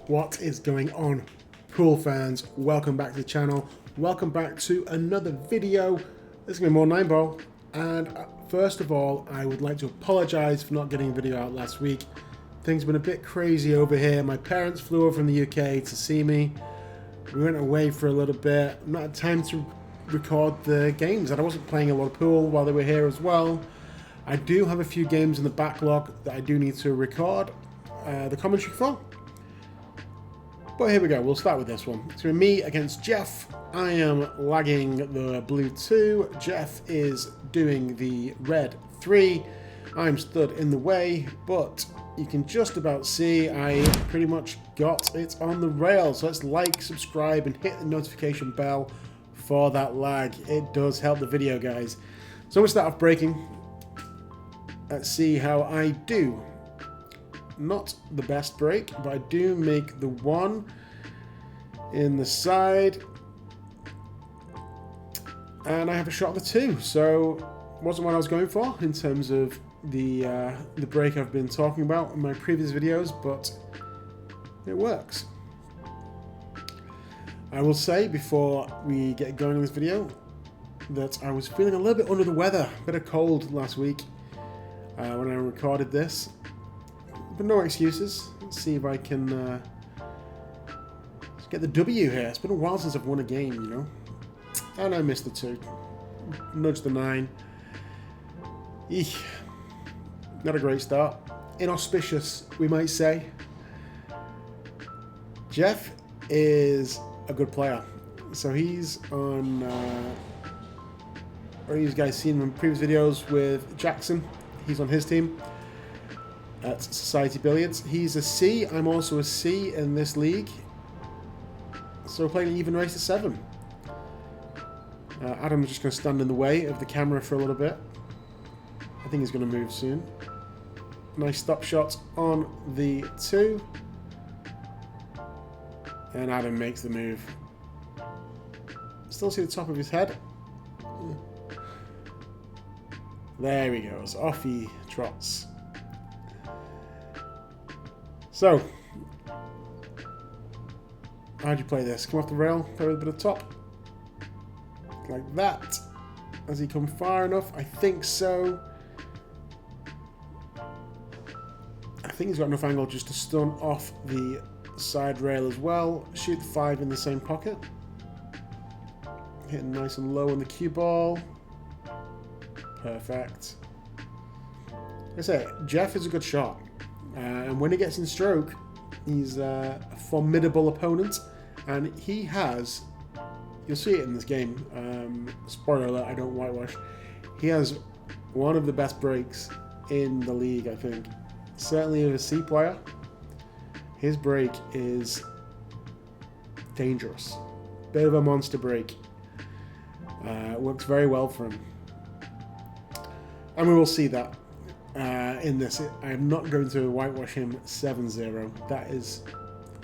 What is going on, pool fans? Welcome back to the channel. Welcome back to another video. This is going to be more 9-ball. And first of all, I would like to apologize for not getting a video out last week. Things have been a bit crazy over here. My parents flew over from the UK to see me. We went away for a little bit. I've not had time to record the games, and I wasn't playing a lot of pool while they were here as well. I do have a few games in the backlog that I do need to record the commentary for. But here we go, we'll start with this one. It's going to be me against Jeff. I am lagging the blue 2. Jeff is doing the red 3. I'm stood in the way, but you can just about see I pretty much got it on the rail. So let's like, subscribe, and hit the notification bell for that lag. It does help the video, guys. So I'm going to start off breaking. Let's see how I do. Not the best break, but I do make the 1 in the side, and I have a shot at the 2. So wasn't what I was going for in terms of the break I've been talking about in my previous videos, but it works. I will say before we get going in this video that I was feeling a little bit under the weather, a bit of cold last week when I recorded this. But no excuses. Let's see if I can get the W here. It's been a while since I've won a game, you know. And I missed the 2. Nudge the 9. Eek. Not a great start. Inauspicious, we might say. Jeff is a good player. So he's on... or you guys seen him in previous videos with Jackson. He's on his team at Society Billiards. He's a C. I'm also a C in this league. So we're playing an even race to 7. Adam's just going to stand in the way of the camera for a little bit. I think he's going to move soon. Nice stop shot on the 2. And Adam makes the move. Still see the top of his head. There he goes. Off he trots. So, how do you play this? Come off the rail, play with a bit of top. Like that. Has he come far enough? I think so. I think he's got enough angle just to stun off the side rail as well. Shoot the 5 in the same pocket. Hitting nice and low on the cue ball. Perfect. Like I say, Jeff is a good shot. And when he gets in stroke, he's a formidable opponent. And he has, you'll see it in this game, spoiler alert, I don't whitewash. He has one of the best breaks in the league, I think. Certainly as a C player, his break is dangerous. Bit of a monster break. Works very well for him. And we will see that in this. I am not going to whitewash him 7-0. That is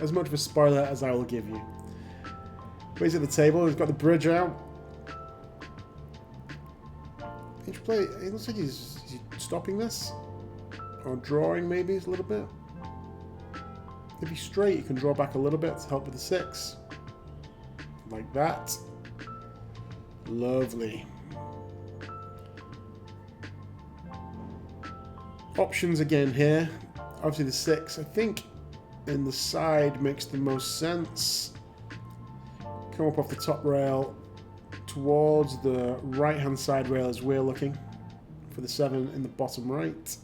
as much of a spoiler as I will give you. But he's at the table. He's got the bridge out. It looks like he's stopping this. Or drawing maybe a little bit. If he's straight, you can draw back a little bit to help with the 6. Like that. Lovely. Options again here. Obviously the 6, I think, in the side makes the most sense. Come up off the top rail towards the right hand side rail as we're looking for the 7 in the bottom right.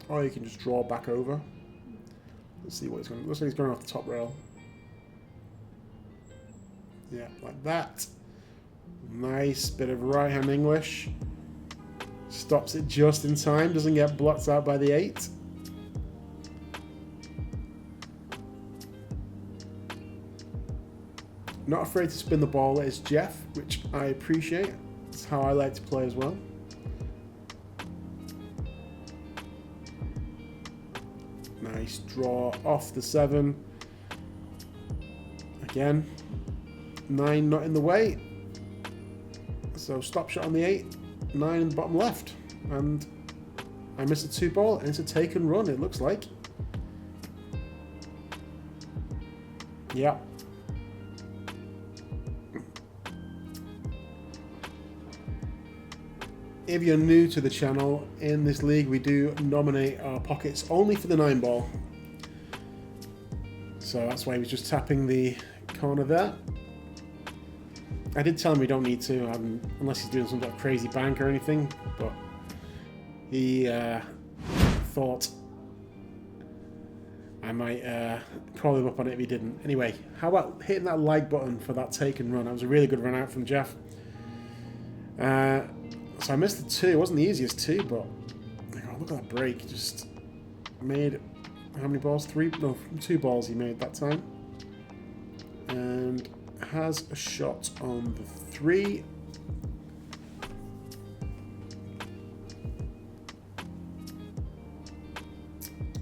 Or you can just draw back over. Let's see what he's going. Looks like he's going off the top rail. Yeah, like that. Nice bit of right hand English. Stops it just in time, doesn't get blocked out by the 8. Not afraid to spin the ball is Jeff, which I appreciate. That's how I like to play as well. Nice draw off the 7. Again, 9 not in the way. So stop shot on the 8. 9 in the bottom left, and I missed a 2 ball, and it's a take and run, it looks like. Yeah. If you're new to the channel, in this league we do nominate our pockets only for the 9-ball. So that's why he was just tapping the corner there. I did tell him we don't need to, unless he's doing some sort of crazy bank or anything, but he thought I might call him up on it if he didn't. Anyway, how about hitting that like button for that take and run? That was a really good run out from Jeff. So I missed the 2. It wasn't the easiest 2, but oh, look at that break. Just made how many balls? 3? No, 2 balls he made that time. And has a shot on the 3.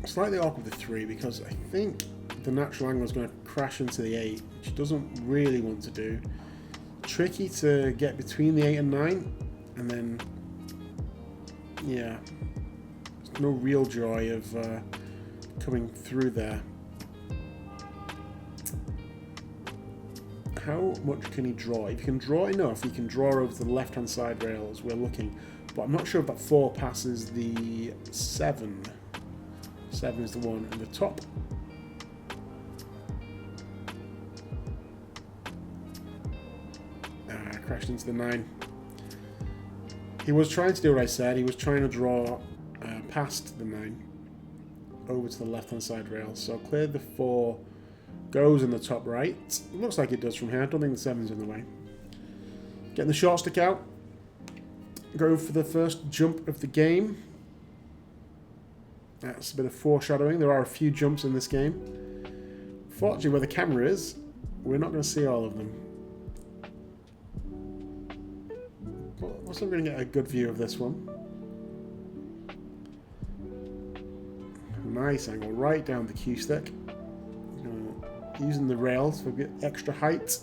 Slightly awkward with the 3 because I think the natural angle is going to crash into the 8, which he doesn't really want to do. Tricky to get between the 8 and 9, and then yeah, there's no real joy of coming through there. How much can he draw? If he can draw enough, he can draw over to the left-hand side rail as we're looking. But I'm not sure if that 4 passes the 7. 7 is the one in the top. Crashed into the 9. He was trying to do what I said. He was trying to draw past the 9 over to the left-hand side rail. So clear the 4. Goes in the top right. It looks like it does from here. I don't think the 7's in the way. Getting the short stick out. Go for the first jump of the game. That's a bit of foreshadowing. There are a few jumps in this game. Fortunately, where the camera is, we're not going to see all of them. But we're still going to get a good view of this one. Nice angle right down the cue stick. Using the rails for a bit extra height.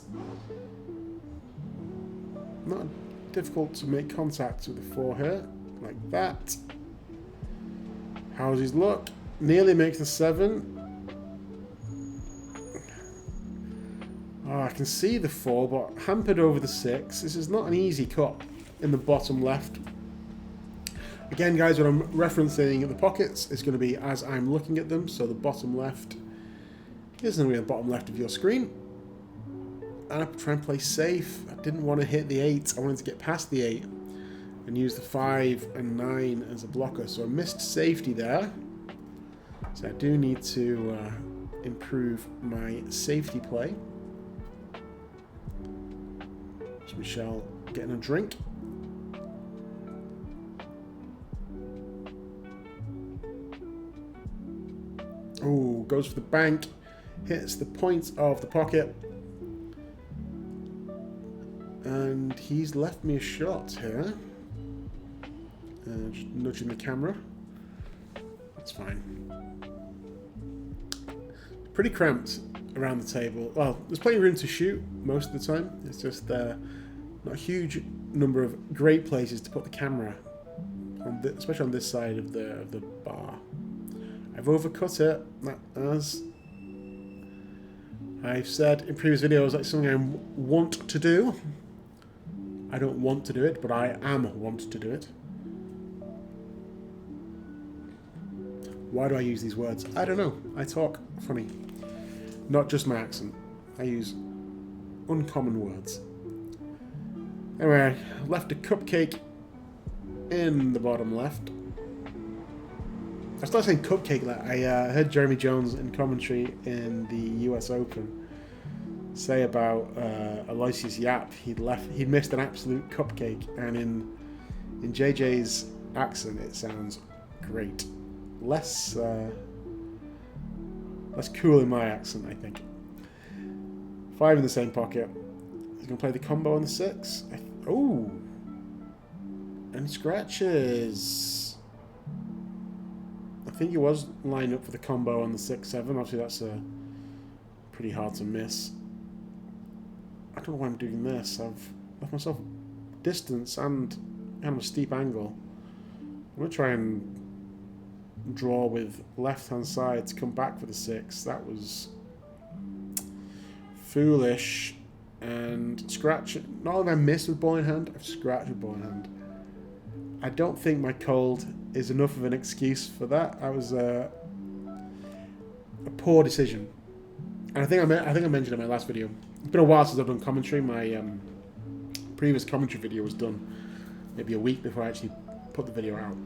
Not difficult to make contact with the 4 here, like that. How's his luck? Nearly makes the 7. Oh, I can see the 4, but hampered over the 6. This is not an easy cut in the bottom left. Again, guys, when I'm referencing the pockets, it's going to be as I'm looking at them. So the bottom left isn't going to be the bottom left of your screen. And I try and play safe. I didn't want to hit the 8. I wanted to get past the 8 and use the 5 and 9 as a blocker. So I missed safety there. So I do need to improve my safety play. So Michelle getting a drink. Oh, goes for the bank. Hits the point of the pocket. And he's left me a shot here. Just nudging the camera. That's fine. Pretty cramped around the table. Well, there's plenty of room to shoot most of the time. It's just not a huge number of great places to put the camera, especially on this side of the bar. I've overcut it, as I've said in previous videos. That's something I want to do. I don't want to do it, but I want to do it. Why do I use these words? I don't know. I talk funny. Not just my accent. I use uncommon words. Anyway, left a cupcake in the bottom left. I started saying cupcake. I heard Jeremy Jones in commentary in the US Open say about Aloysius Yap. He'd missed an absolute cupcake, and in JJ's accent it sounds great. Less cool in my accent, I think. 5 in the same pocket. He's going to play the combo on the 6. Oh! And scratches. I think he was lined up for the combo on the 6-7. Obviously, that's pretty hard to miss. I don't know why I'm doing this. I've left myself distance and kind of a steep angle. I'm going to try and draw with left-hand side to come back for the 6. That was foolish and scratch. Not only have I missed with ball in hand, I've scratched with ball in hand. I don't think my cold is enough of an excuse for that. I was a poor decision, and I think I mentioned in my last video. It's been a while since I've done commentary. My previous commentary video was done maybe a week before I actually put the video out.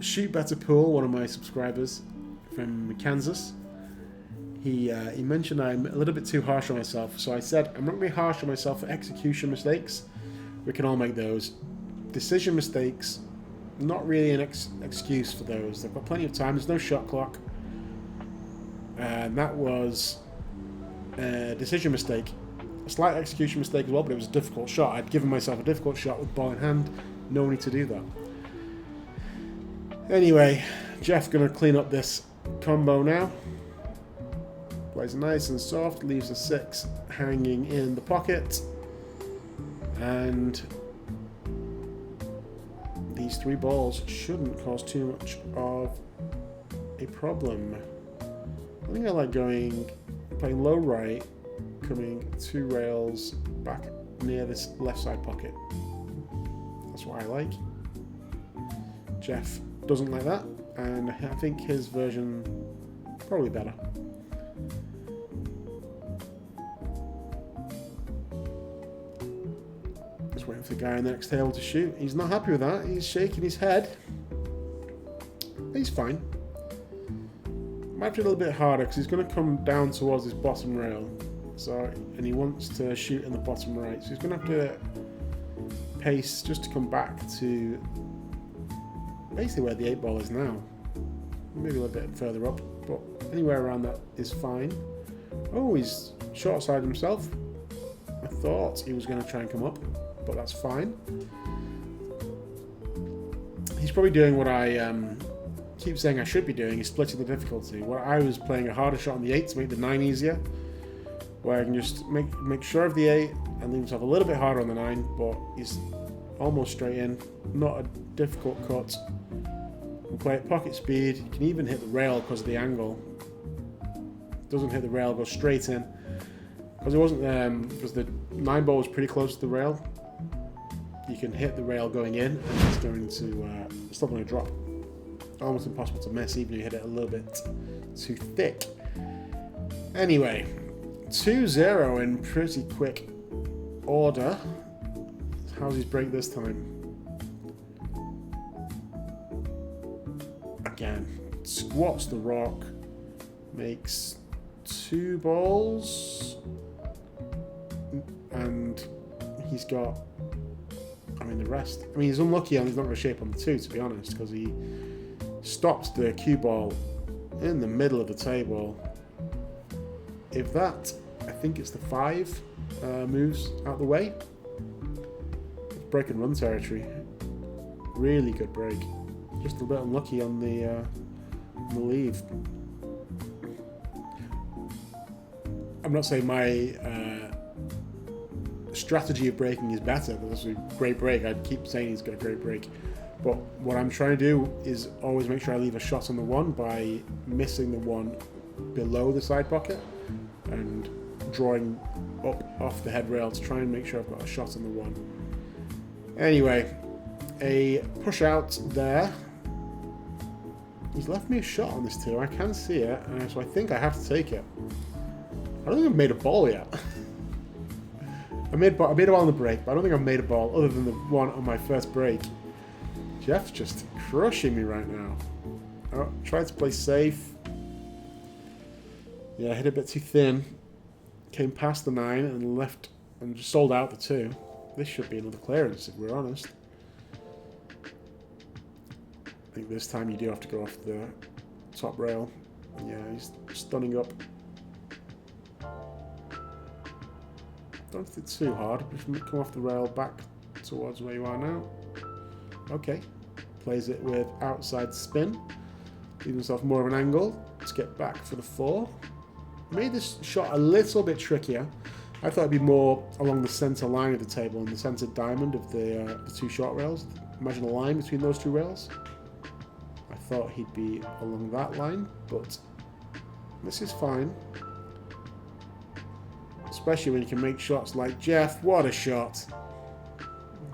Shoot Better Pool, one of my subscribers from Kansas, he mentioned I'm a little bit too harsh on myself. So I said I'm not going to be harsh on myself for execution mistakes. We can all make those. Decision mistakes, not really an excuse for those. They've got plenty of time. There's no shot clock. And that was a decision mistake. A slight execution mistake as well, but it was a difficult shot. I'd given myself a difficult shot with ball in hand. No need to do that. Anyway, Jeff going to clean up this combo now. Plays nice and soft, leaves a 6 hanging in the pocket. And these 3 balls shouldn't cause too much of a problem. I think I like playing low right, coming 2 rails back near this left side pocket. That's what I like. Jeff doesn't like that, and I think his version probably better. Just waiting for the guy on the next table to shoot. He's not happy with that. He's shaking his head. He's fine. Might be a little bit harder because he's going to come down towards his bottom rail. And he wants to shoot in the bottom right. So he's going to have to pace just to come back to basically where the 8 ball is now. Maybe a little bit further up, but anywhere around that is fine. Oh, he's short-sided himself. I thought he was going to try and come up, but that's fine. He's probably doing what I keep saying I should be doing, is splitting the difficulty. Where I was playing a harder shot on the 8 to make the 9 easier, where I can just make sure of the 8 and leave himself a little bit harder on the 9, but he's almost straight in. Not a difficult cut. You can play at pocket speed. You can even hit the rail because of the angle. Doesn't hit the rail, goes straight in. Because it wasn't because the 9 ball was pretty close to the rail. You can hit the rail going in, and it's going to it's not going to drop. Almost impossible to miss, even if you hit it a little bit too thick. Anyway, 2-0 in pretty quick order. How's his break this time? Again, squats the rock, makes 2 balls, and he's got, the rest. He's unlucky and he's not going to shape on the 2, to be honest, because he stops the cue ball in the middle of the table. If that, I think it's the 5, moves out the way. Break and run territory. Really good break. Just a bit unlucky on the leave. I'm not saying my strategy of breaking is better. That's a great break. I'd keep saying he's got a great break. But what I'm trying to do is always make sure I leave a shot on the 1 by missing the 1 below the side pocket and drawing up off the head rail to try and make sure I've got a shot on the 1. Anyway, a push out there. He's left me a shot on this 2. I can see it, so I think I have to take it. I don't think I've made a ball yet. I made a ball on the break, but I don't think I've made a ball other than the one on my first break. Jeff's just crushing me right now. Oh, tried to play safe. Yeah, I hit a bit too thin. Came past the 9 and left and just sold out the 2. This should be another clearance if we're honest. I think this time you do have to go off the top rail. Yeah, he's stunning up. Don't hit it too hard. Just come off the rail back towards where you are now. Okay. Plays it with outside spin. Gives himself more of an angle. Let's get back for the 4. Made this shot a little bit trickier. I thought it'd be more along the center line of the table and the center diamond of the 2 short rails. Imagine a line between those 2 rails. I thought he'd be along that line, but this is fine. Especially when you can make shots like Jeff. What a shot.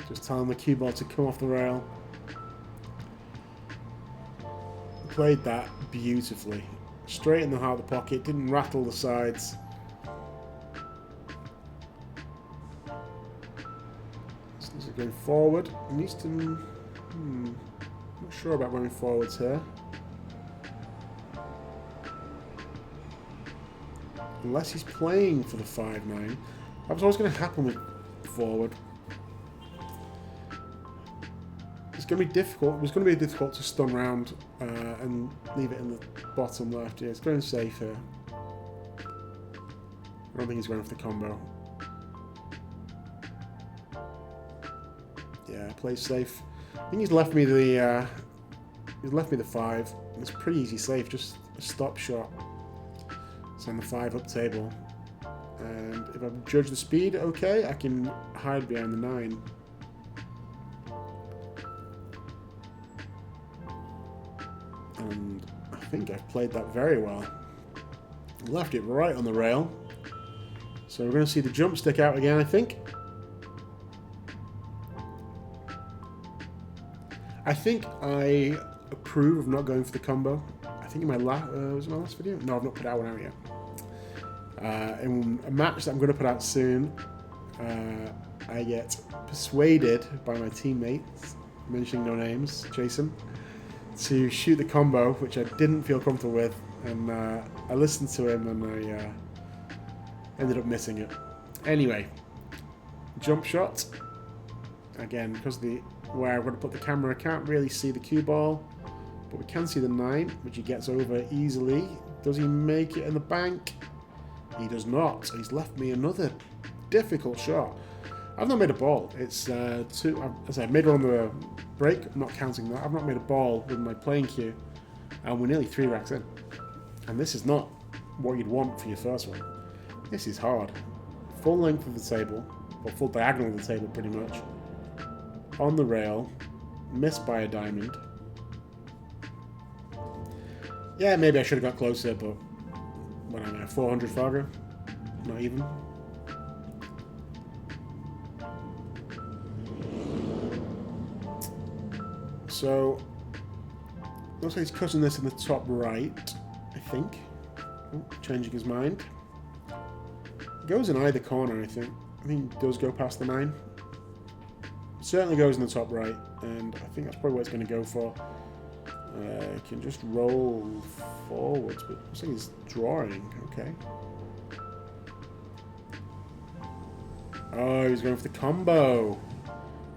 Just telling the cue ball to come off the rail. Played that beautifully. Straight in the heart of the pocket. Didn't rattle the sides. So this is going forward. He needs to... not sure about going forwards here. Unless he's playing for the 5-9. That was always going to happen with forward. It's going to be difficult. It was going to be difficult to stun round and leave it in the bottom left. Yeah, it's going safe here. I don't think he's going for the combo. Yeah, plays safe. I think he's left me the 5. It's a pretty easy save, just a stop shot. It's on the 5 up table. And if I judge the speed, okay, I can hide behind the 9. And I think I've played that very well. Left it right on the rail. So we're going to see the jump stick out again, I think. I think I approve of not going for the combo. I think in my was it my last video? No, I've not put that one out yet. In a match that I'm going to put out soon, I get persuaded by my teammates, mentioning no names, Jason, to shoot the combo, which I didn't feel comfortable with, and I listened to him and I ended up missing it. Anyway, jump shot. Again, because where I'm going to put the camera, I can't really see the cue ball, but we can see the 9, which he gets over easily. Does he make it in the bank? He does not. So he's left me another difficult shot. I've not made a ball. It's as I said, I made one on the break. I'm not counting that. I've not made a ball with my playing cue, and we're nearly 3 racks in. And this is not what you'd want for your first one. This is hard. Full length of the table, or full diagonal of the table, pretty much. On the rail, missed by a diamond. Yeah, maybe I should have got closer, but what am I, 400 Fargo? Not even. So, looks like he's cutting this in the top right, I think. Oh, changing his mind. Goes in either corner, I think. I think he does go past the 9. Certainly goes in the top right, and I think that's probably what it's going to go for. Can just roll forwards, but looks like he's drawing. Okay. Oh, he's going for the combo.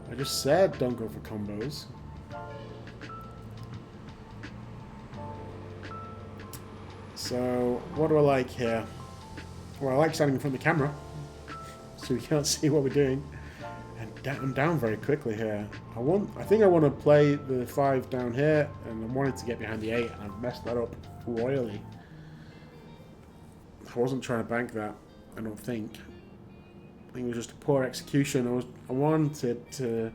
I just said don't go for combos. So, what do I like here? Well, I like standing in front of the camera, so we can't see what we're doing. And I'm down very quickly here. I think I want to play the 5 down here, and I wanted to get behind the 8, and I've messed that up royally. I wasn't trying to bank that, I don't think. I think it was just a poor execution. I wanted to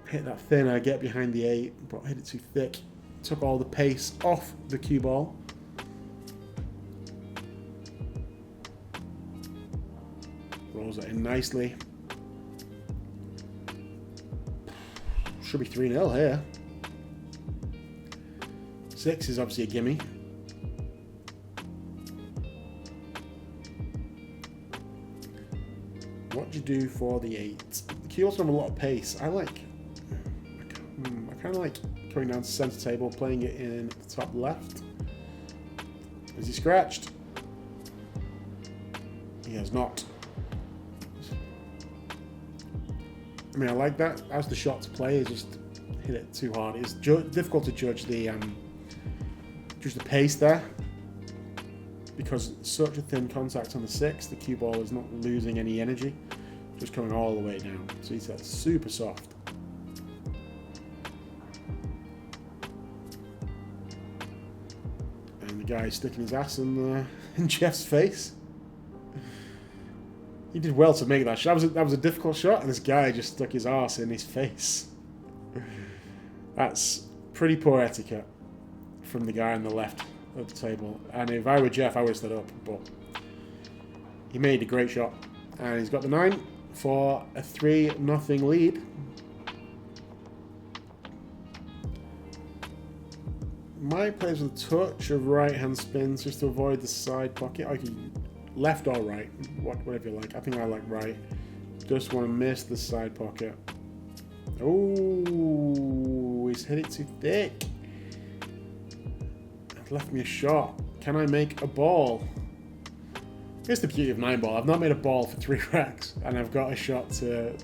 hit that thinner, get behind the 8, but I hit it too thick. Took all the pace off the cue ball. Rolls that in nicely. Should be 3-0 here. 6 is obviously a gimme. What do you do for the 8? The cue also have a lot of pace. I kind of like going down to center table, playing it in the top left. Is he scratched? He has not. I mean, I like that. As the shot to play, is just hit it too hard. It's difficult to judge the pace there, because it's such a thin contact on the 6. The cue ball is not losing any energy, just coming all the way down. So he's super soft. And the guy's sticking his ass in Jeff's face. He did well to make that shot. That was a difficult shot, and this guy just stuck his arse in his face. That's pretty poor etiquette from the guy on the left of the table. And if I were Jeff, I would have stood up, but he made a great shot. And he's got the 9 for a 3-0 lead. Might play with a touch of right-hand spins just to avoid the side pocket. I can left or right, whatever you like. I think I like right. Just want to miss the side pocket. Oh, he's hit it too thick. Left me a shot. Can I make a ball? Here's the beauty of 9-ball. I've not made a ball for 3 racks, and I've got a shot to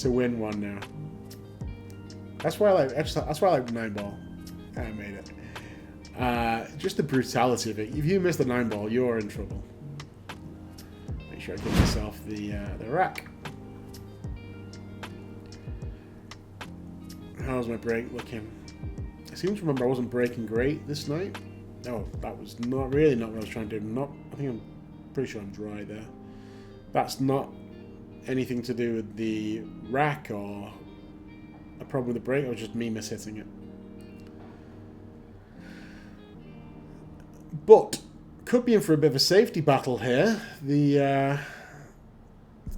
win one now. That's why I like. That's why I like 9-ball. I made it. Just the brutality of it. If you miss the 9-ball, you're in trouble. Make sure I give myself the rack. How's my break looking? I seem to remember I wasn't breaking great this night. No, that was not what I was trying to do. I think I'm pretty sure I'm dry there. That's not anything to do with the rack or a problem with the break. It was just me mishitting it. But could be in for a bit of a safety battle here. The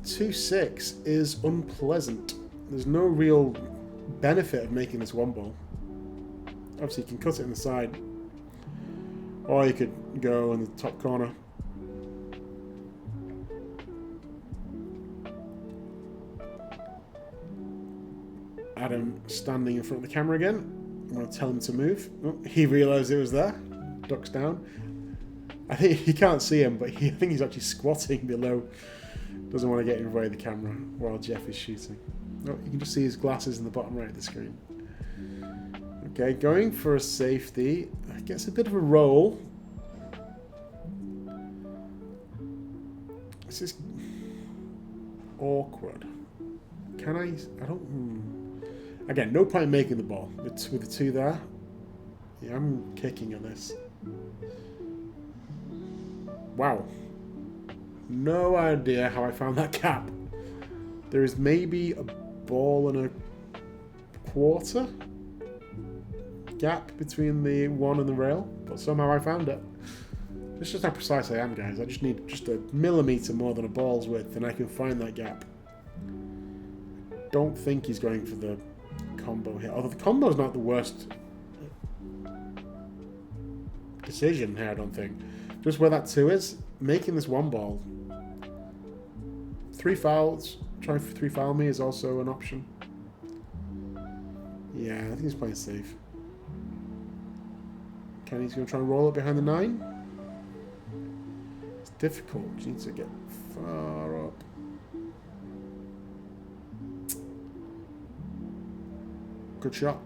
2-6 is unpleasant. There's no real benefit of making this 1-ball. Obviously, you can cut it in the side, or you could go in the top corner. Adam standing in front of the camera again. I'm going to tell him to move. Oh, he realised it was there. Ducks down. I think you can't see him, but I think he's actually squatting below. Doesn't want to get in the way of the camera while Jeff is shooting. Oh, you can just see his glasses in the bottom right of the screen. Okay, going for a safety. Gets a bit of a roll. This is awkward. Can I don't... Again, no point in making the ball. With the 2 there. Yeah, I'm kicking at this. Wow. No idea how I found that gap. There is maybe a ball and a quarter gap between the 1 and the rail, but somehow I found it. That's just how precise I am, guys. I just need just a millimetre more than a ball's width and I can find that gap. Don't think he's going for the combo here. Although the combo's not the worst decision here, I don't think. Just where that 2 is, making this 1-ball. 3 fouls, trying for 3 foul me is also an option. Yeah, I think he's playing safe. Kenny's going to try and roll it behind the 9. It's difficult. You need to get far up. Good shot.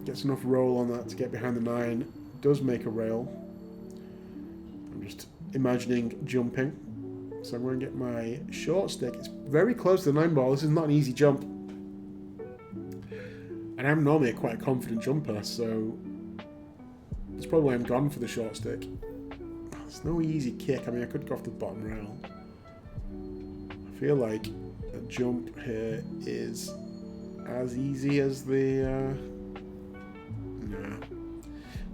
Gets enough roll on that to get behind the 9. Does make a rail. I'm just imagining jumping. So I'm going to get my short stick. It's very close to the 9-ball. This is not an easy jump. And I'm normally quite a confident jumper, so that's probably why I'm gone for the short stick. It's no easy kick. I mean, I could go off the bottom rail. I feel like a jump here is as easy as the... Nah.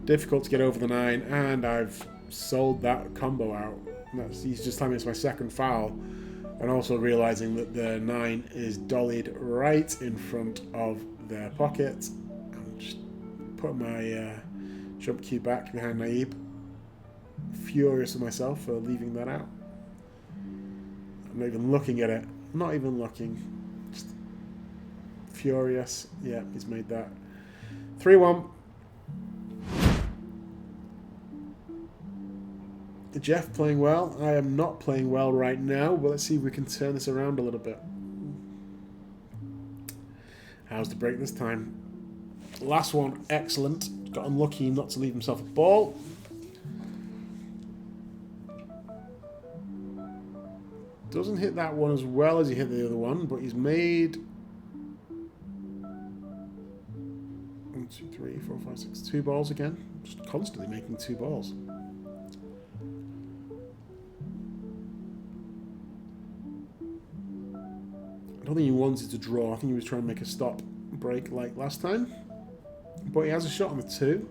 Difficult to get over the 9, and I've sold that combo out. He's just telling me it's my 2nd foul, and also realising that the 9 is dollied right in front of their pocket. I'm just putting my jump cue back behind Naib. Furious with myself for leaving that out. I'm not even looking at it. Not even looking. Just furious. Yeah, he's made that. 3-1. Jeff playing well. I am not playing well right now, but let's see if we can turn this around a little bit. How's the break this time? Last one, excellent. Got unlucky not to leave himself a ball. Doesn't hit that one as well as he hit the other one, but he's made 1, 2, 3, 4, 5, 6, 2 balls again. Just constantly making 2 balls. I don't think he wanted to draw. I think he was trying to make a stop break like last time. But he has a shot on the 2.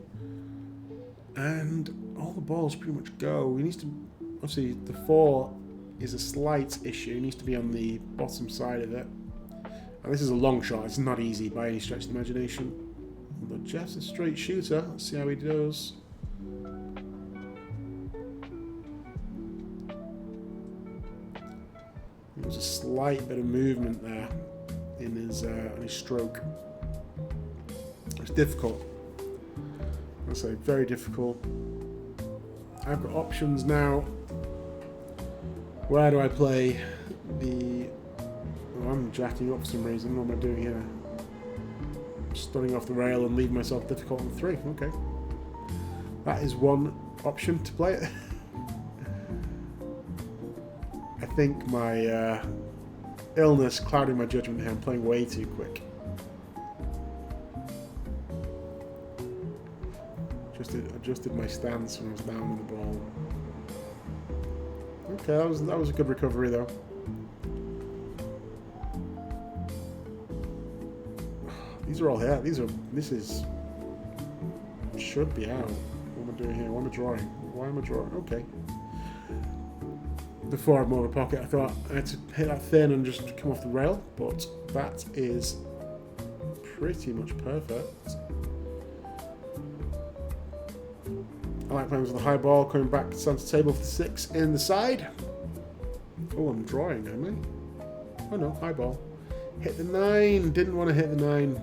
And all the balls pretty much go. He needs to... Obviously, the 4 is a slight issue. It needs to be on the bottom side of it. And this is a long shot. It's not easy by any stretch of the imagination. But Jeff's a straight shooter. Let's see how he does. There's a slight bit of movement there in his stroke. It's difficult. I'd say very difficult. I've got options now. Where do I play the... Oh, I'm jacking up for some reason. What am I doing here? Stunning off the rail and leaving myself difficult on 3. Okay. That is one option to play it. I think my illness clouding my judgment here. I'm playing way too quick. Adjusted my stance when I was down with the ball. Okay, that was a good recovery though. These are all here. This should be out. What am I doing here? What am I drawing? Why am I drawing? Okay. Before I moved the pocket, I thought I had to hit that thin and just come off the rail, but that is pretty much perfect. I like playing with the high ball, coming back to center table for the 6 in the side. Oh, I'm drawing, am I? Oh no, high ball. Hit the 9. Didn't want to hit the 9.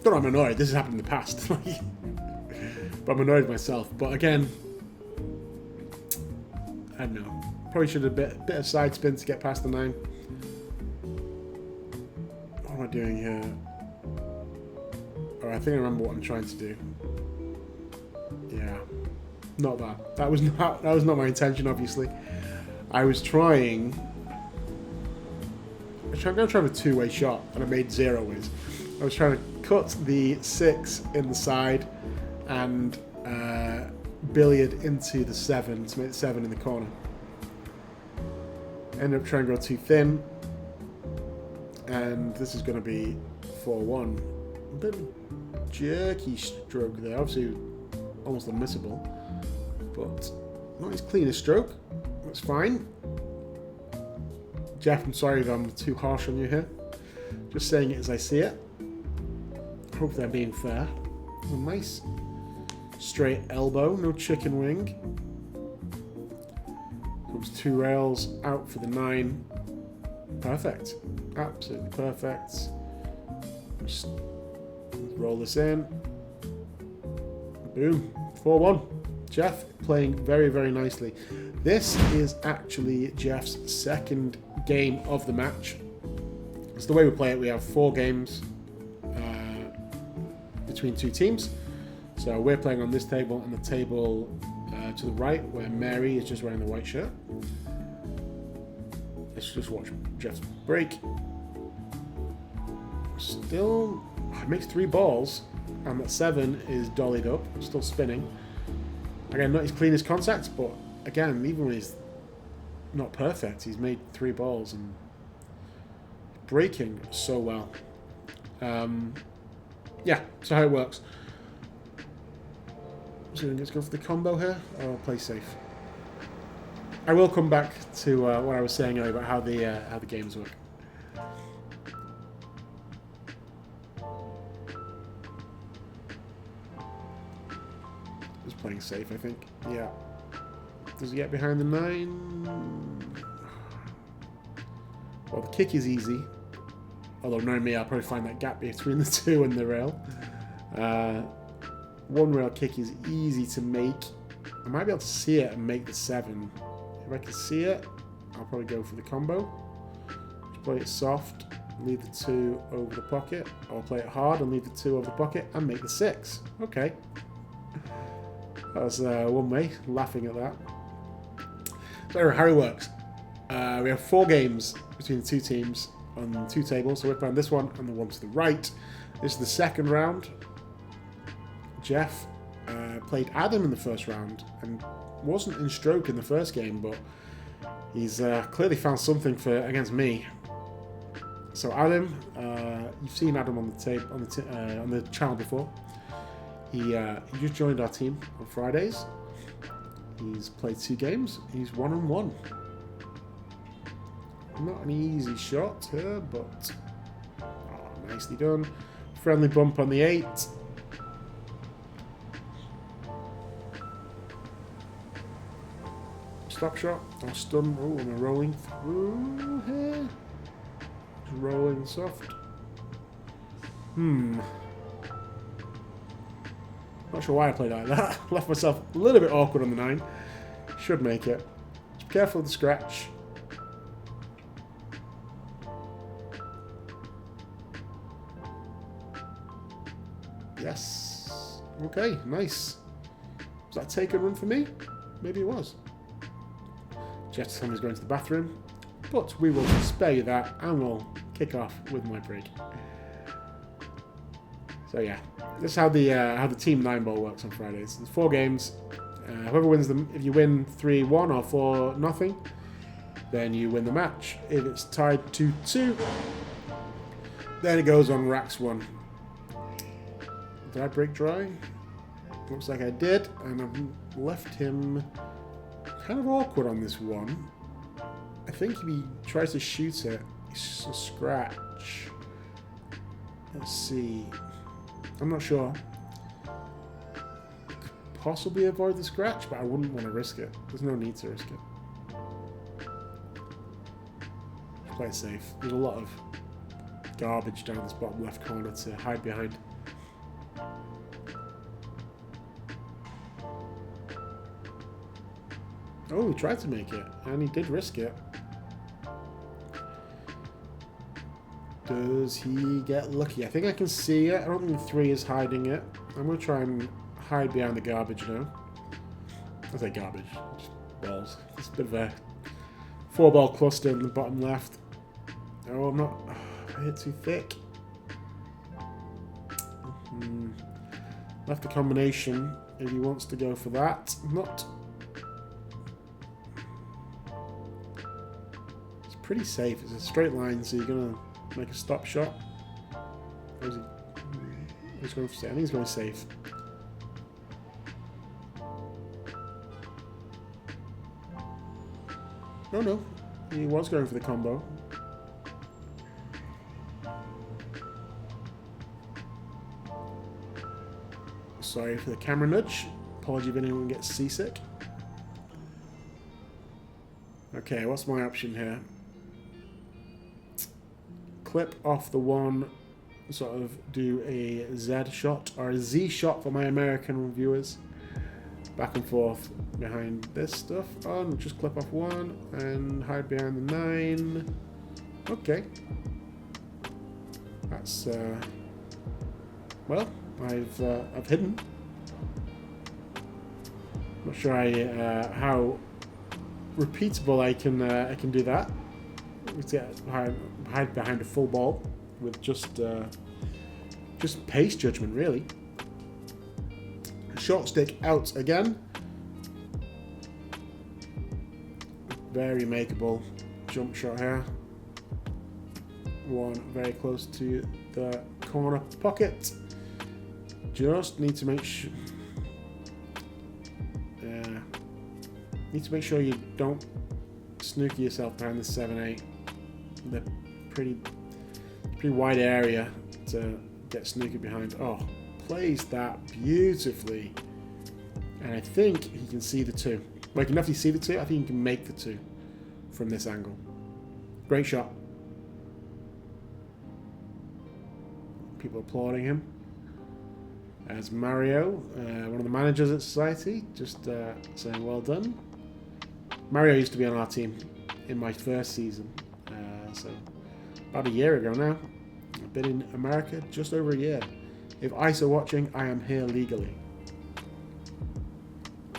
Don't know, I'm annoyed. This has happened in the past. But I'm annoyed with myself. But again, I don't know. Probably should have a bit of side spin to get past the 9. What am I doing here? Oh, I think I remember what I'm trying to do. Yeah, not that. That was not my intention. Obviously, I was trying. I'm going to try a 2-way shot, and I made 0 ways. I was trying to cut the 6 in the side and billiard into the 7 to make the 7 in the corner. Ended up trying to go too thin, and this is going to be 4-1. A bit of a jerky stroke there, obviously almost unmissable, but not his cleanest stroke. That's fine. Jeff, I'm sorry if I'm too harsh on you here. Just saying it as I see it. Hopefully I'm being fair. A nice straight elbow, no chicken wing. Comes 2 rails out for the 9. Perfect. Absolutely perfect. Just roll this in. Boom. 4-1. Jeff playing very, very nicely. This is actually Jeff's second game of the match. It's the way we play it. We have 4 games between 2 teams. So we're playing on this table and the table to the right where Mary is just wearing the white shirt. Let's just watch Jeff's break. Still, it makes 3 balls and that 7 is dollied up, still spinning. Again, not his cleanest contact, but again, even when he's not perfect, he's made 3 balls and breaking so well. Yeah, so how it works. So let's go for the combo here, or I'll play safe. I will come back to what I was saying earlier about how the games work. Just playing safe, I think. Yeah. Does he get behind the 9? Well, the kick is easy. Although, knowing me, I'll probably find that gap between the 2 and the rail. 1 rail kick is easy to make. I might be able to see it and make the 7. If I can see it, I'll probably go for the combo. Just play it soft, leave the 2 over the pocket. I'll play it hard and leave the 2 over the pocket and make the 6. Okay. That was one way, laughing at that. So anyway, how it works. We have 4 games between the 2 teams on 2 tables. So we're playing this one and the one to the right. This is the second round. Jeff played Adam in the first round and wasn't in stroke in the first game, but he's clearly found something against me. So Adam, you've seen Adam on the tape on the channel before. He just joined our team on Fridays. He's played 2 games. He's 1-1. Not an easy shot here, but nicely done. Friendly bump on the 8. Stop shot or stun. Oh, and we're rolling through here. Just rolling soft. Not sure why I played like that. Left myself a little bit awkward on the 9. Should make it. Just be careful of the scratch. Yes. Okay, nice. Was that take and run for me? Maybe it was. Jetson is going to the bathroom, but we will spare you that and we'll kick off with my break. So yeah, this is how the team 9 ball works on Fridays. There's 4 games. Whoever wins them, if you win 3-1 or 4-0, then you win the match. If it's tied 2-2, then it goes on racks 1. Did I break dry? Looks like I did, and I've left him kind of awkward on this one. I think if he tries to shoot it, it's just a scratch. Let's see. I'm not sure. Could possibly avoid the scratch, but I wouldn't want to risk it. There's no need to risk it. Play it safe. There's a lot of garbage down this bottom left corner to hide behind. Oh, he tried to make it, and he did risk it. Does he get lucky? I think I can see it. I don't think the 3 is hiding it. I'm going to try and hide behind the garbage now. I say garbage. Just balls. It's a bit of a 4-ball cluster in the bottom left. Oh, I'm not... I hit too thick. Left a combination if he wants to go for that. Not... It's pretty safe. It's a straight line, so you're going to make a stop shot. Or is he... He's going for safe. I think he's going safe. Oh no, he was going for the combo. Sorry for the camera nudge. Apology if anyone gets seasick. Okay, what's my option here? Clip off the 1, sort of do a Z shot, or a Z shot for my American viewers. Back and forth behind this stuff. Oh, and just clip off 1 and hide behind the 9. Okay. That's, well, I've hidden. Not sure how repeatable I can do that. Let's hide behind a full ball with just pace judgment, really. Short stick out again. Very makeable jump shot here. 1 very close to the corner pocket. Just need to make sure. Need to make sure you don't snooker yourself behind the 7-8. The pretty wide area to get snookered behind. Oh, plays that beautifully. And I think he can see the 2. Well, he can definitely see the 2. I think he can make the 2 from this angle. Great shot. People applauding him. As Mario, one of the managers at Society, just saying well done. Mario used to be on our team in my first season. So about a year ago now. I've been in America just over a year. If ICE are watching, I am here legally.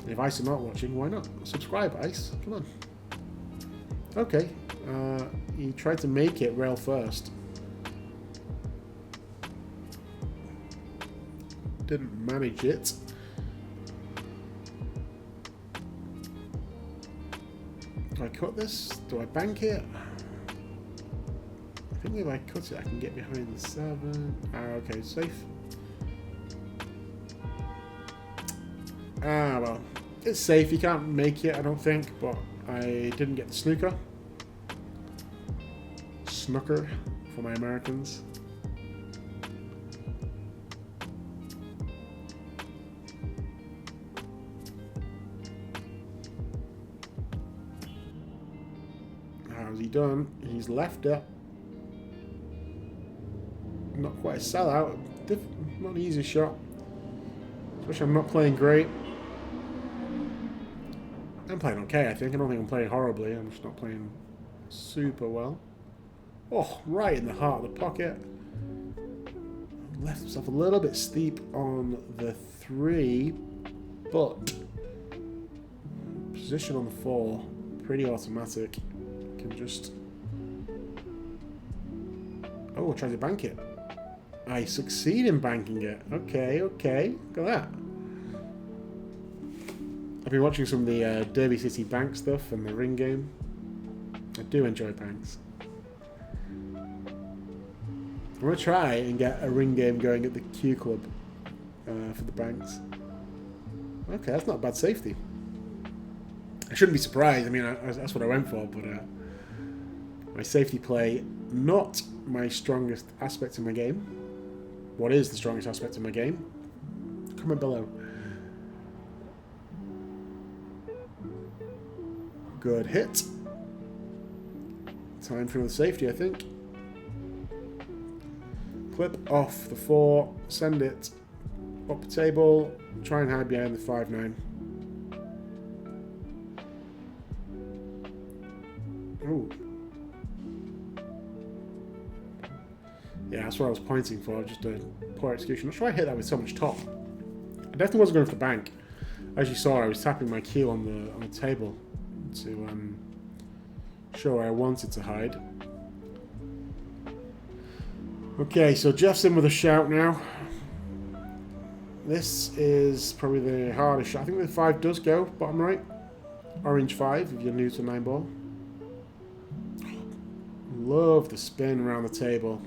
And if ICE are not watching, why not? Subscribe, ICE. Come on. Okay. He tried to make it rail first. Didn't manage it. Do I cut this? Do I bank it? I think if I cut it, I can get behind the 7. Okay, safe. Ah, well. It's safe. You can't make it, I don't think. But I didn't get the snooker. Snooker for my Americans. How's he done? He's left it. Not quite a sellout. Not an easy shot. Especially I'm not playing great. I'm playing okay, I think. I don't think I'm playing horribly. I'm just not playing super well. Oh, right in the heart of the pocket. Left himself a little bit steep on the 3, but position on the 4, pretty automatic. Can just... Oh, try to bank it. I succeed in banking it. Okay, okay. Look at that. I've been watching some of the Derby City Bank stuff and the ring game. I do enjoy banks. I'm going to try and get a ring game going at the Q Club for the banks. Okay, that's not bad safety. I shouldn't be surprised. I mean, that's what I went for, but my safety play, not my strongest aspect of my game. What is the strongest aspect of my game? Comment below. Good hit. Time for the safety, I think. Clip off the 4, send it up the table, try and hide behind the 5-9. Ooh. Yeah, that's what I was pointing for, just a poor execution. I'm not sure I hit that with so much top. I definitely wasn't going for the bank. As you saw, I was tapping my cue on the table to show where I wanted to hide. Okay, so Jeff's in with a shout now. This is probably the hardest shot. I think the 5 does go, bottom right. Orange 5 if you're new to 9-ball. Love the spin around the table.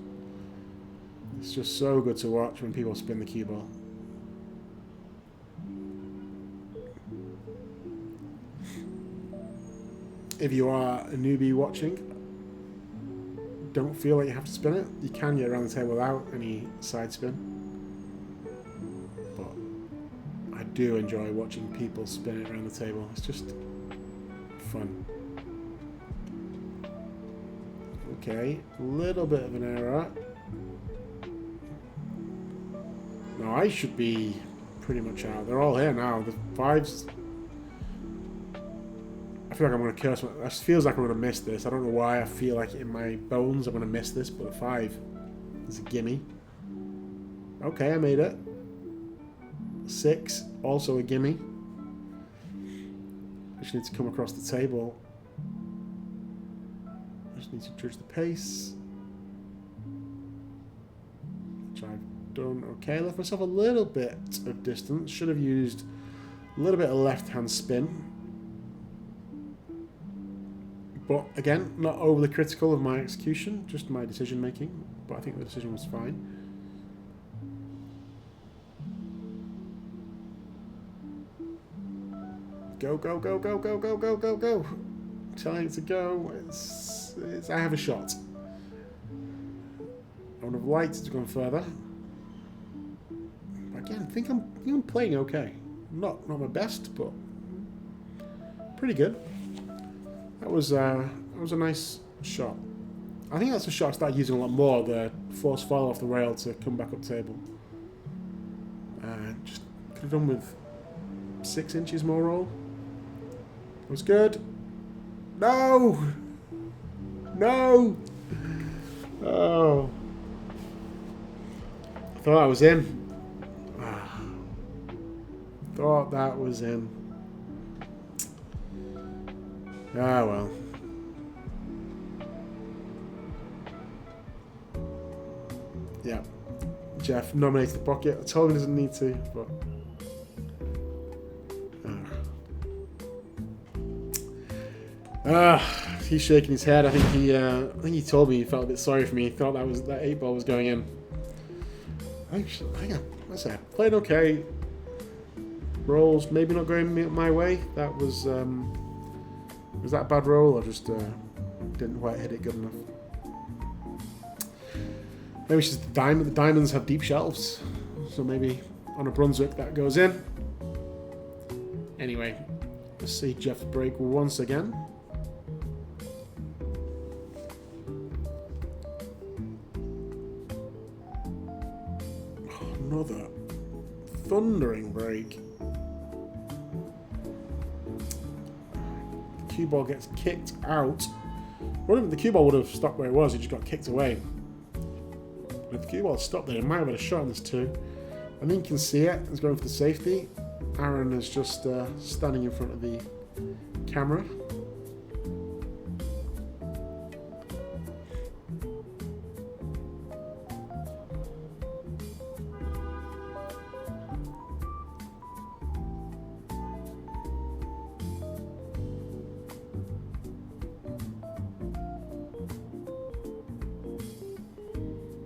It's just so good to watch when people spin the cue ball. If you are a newbie watching, don't feel like you have to spin it. You can get around the table without any side spin. But I do enjoy watching people spin it around the table. It's just fun. Okay, a little bit of an error. No, I should be pretty much out. They're all here now. The 5s... I feel like I'm going to curse. It feels like I'm going to miss this. I don't know why. I feel like in my bones I'm going to miss this, but the 5 is a gimme. Okay, I made it. 6, also a gimme. I just need to come across the table. I just need to judge the pace. Which I've done okay. Left myself a little bit of distance. Should have used a little bit of left-hand spin. But again, not overly critical of my execution, just my decision making. But I think the decision was fine. Go, go, go, go, go, go, go, go, go. Telling it to go. I have a shot. I would have liked it to go further. Again, I think I'm playing okay. Not my best, but pretty good. That was a nice shot. I think that's a shot I started using a lot more, the force follow off the rail to come back up table. Just could have done with 6 inches more roll. It was good. No! No! Oh. I thought I was in. Thought that was in. Ah, well. Yeah. Jeff nominates the pocket. I told him he doesn't need to, but... he's shaking his head. I think he told me he felt a bit sorry for me. He thought that 8-ball was going in. Actually, hang on. What's that? Played okay. Rolls maybe not going my way. That was that a bad roll, or just didn't quite hit it good enough? Maybe it's just the diamond. The diamonds have deep shelves, so maybe on a Brunswick that goes in. Anyway, let's see Jeff break once again. Another thundering break. The cue ball gets kicked out. The cue ball would have stopped where it was. It just got kicked away. But if the cue ball stopped there, it might have had a shot on this too. I think you can see it. It's going for the safety. Aaron is just standing in front of the camera.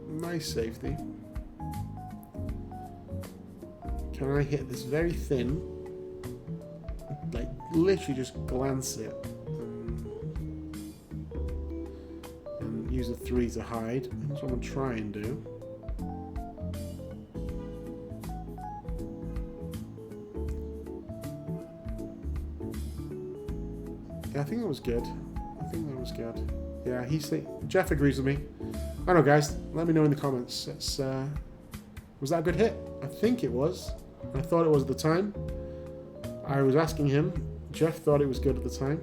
Nice safety. Can I hit this very thin, like literally just glance it and use a 3 to hide? That's what I'm going to try and do. Yeah, I think that was good. Yeah, Jeff agrees with me. I don't know, guys. Let me know in the comments. Was that a good hit? I think it was. I thought it was at the time. I was asking him. Jeff thought it was good at the time.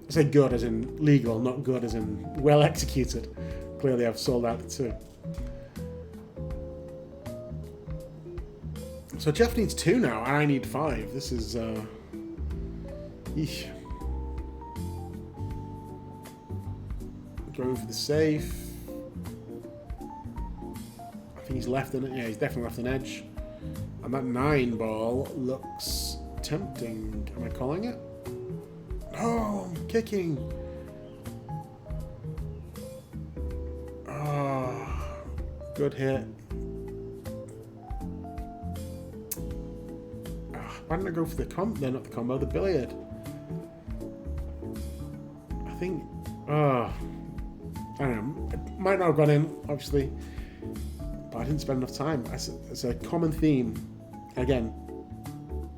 I say good as in legal, not good as in well executed. Clearly I've sold out the two. So Jeff needs 2 now, and I need 5. This is... Eesh. Going for the safe. I think he's left in it. Yeah, he's definitely left an edge. And that 9 ball looks tempting. Am I calling it? Oh, I'm kicking. Oh, good hit. Why didn't I go for the combo? No, not the combo, the billiard. I think... I don't know. It might not have gone in, obviously. But I didn't spend enough time. It's a common theme. Again,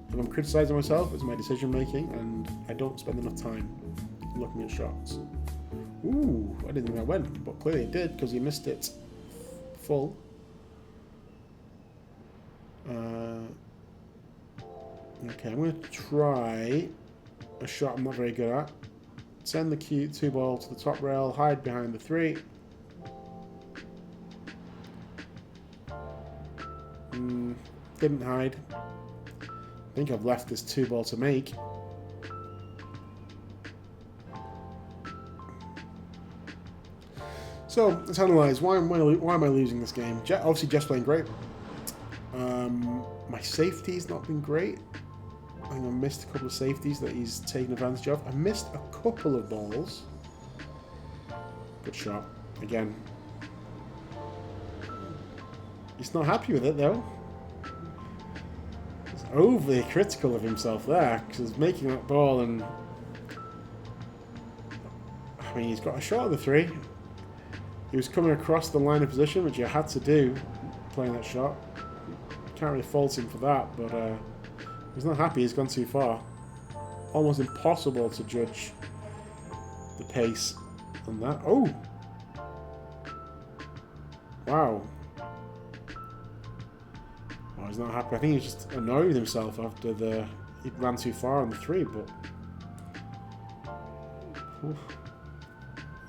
if I'm criticising myself, it's my decision making, and I don't spend enough time looking at shots. Ooh, I didn't think that went, but clearly it did because he missed it full. Okay, I'm going to try a shot I'm not very good at. Send the 2 ball to the top rail, hide behind the 3. Didn't hide. I think I've left this 2 ball to make. So let's analyse why am I losing this game. Obviously, Jeff's playing great. My safety's not been great. I think I missed a couple of safeties that he's taken advantage of. I missed a couple of balls. Good shot. Again. He's not happy with it, though. He's overly critical of himself there, because he's making that ball and... I mean, he's got a shot of the 3. He was coming across the line of position, which you had to do, playing that shot. Can't really fault him for that, but... he's not happy, he's gone too far. Almost impossible to judge the pace on that. Oh! Wow. Oh, he's not happy. I think he's just annoyed with himself after he ran too far on the 3, but... Oof.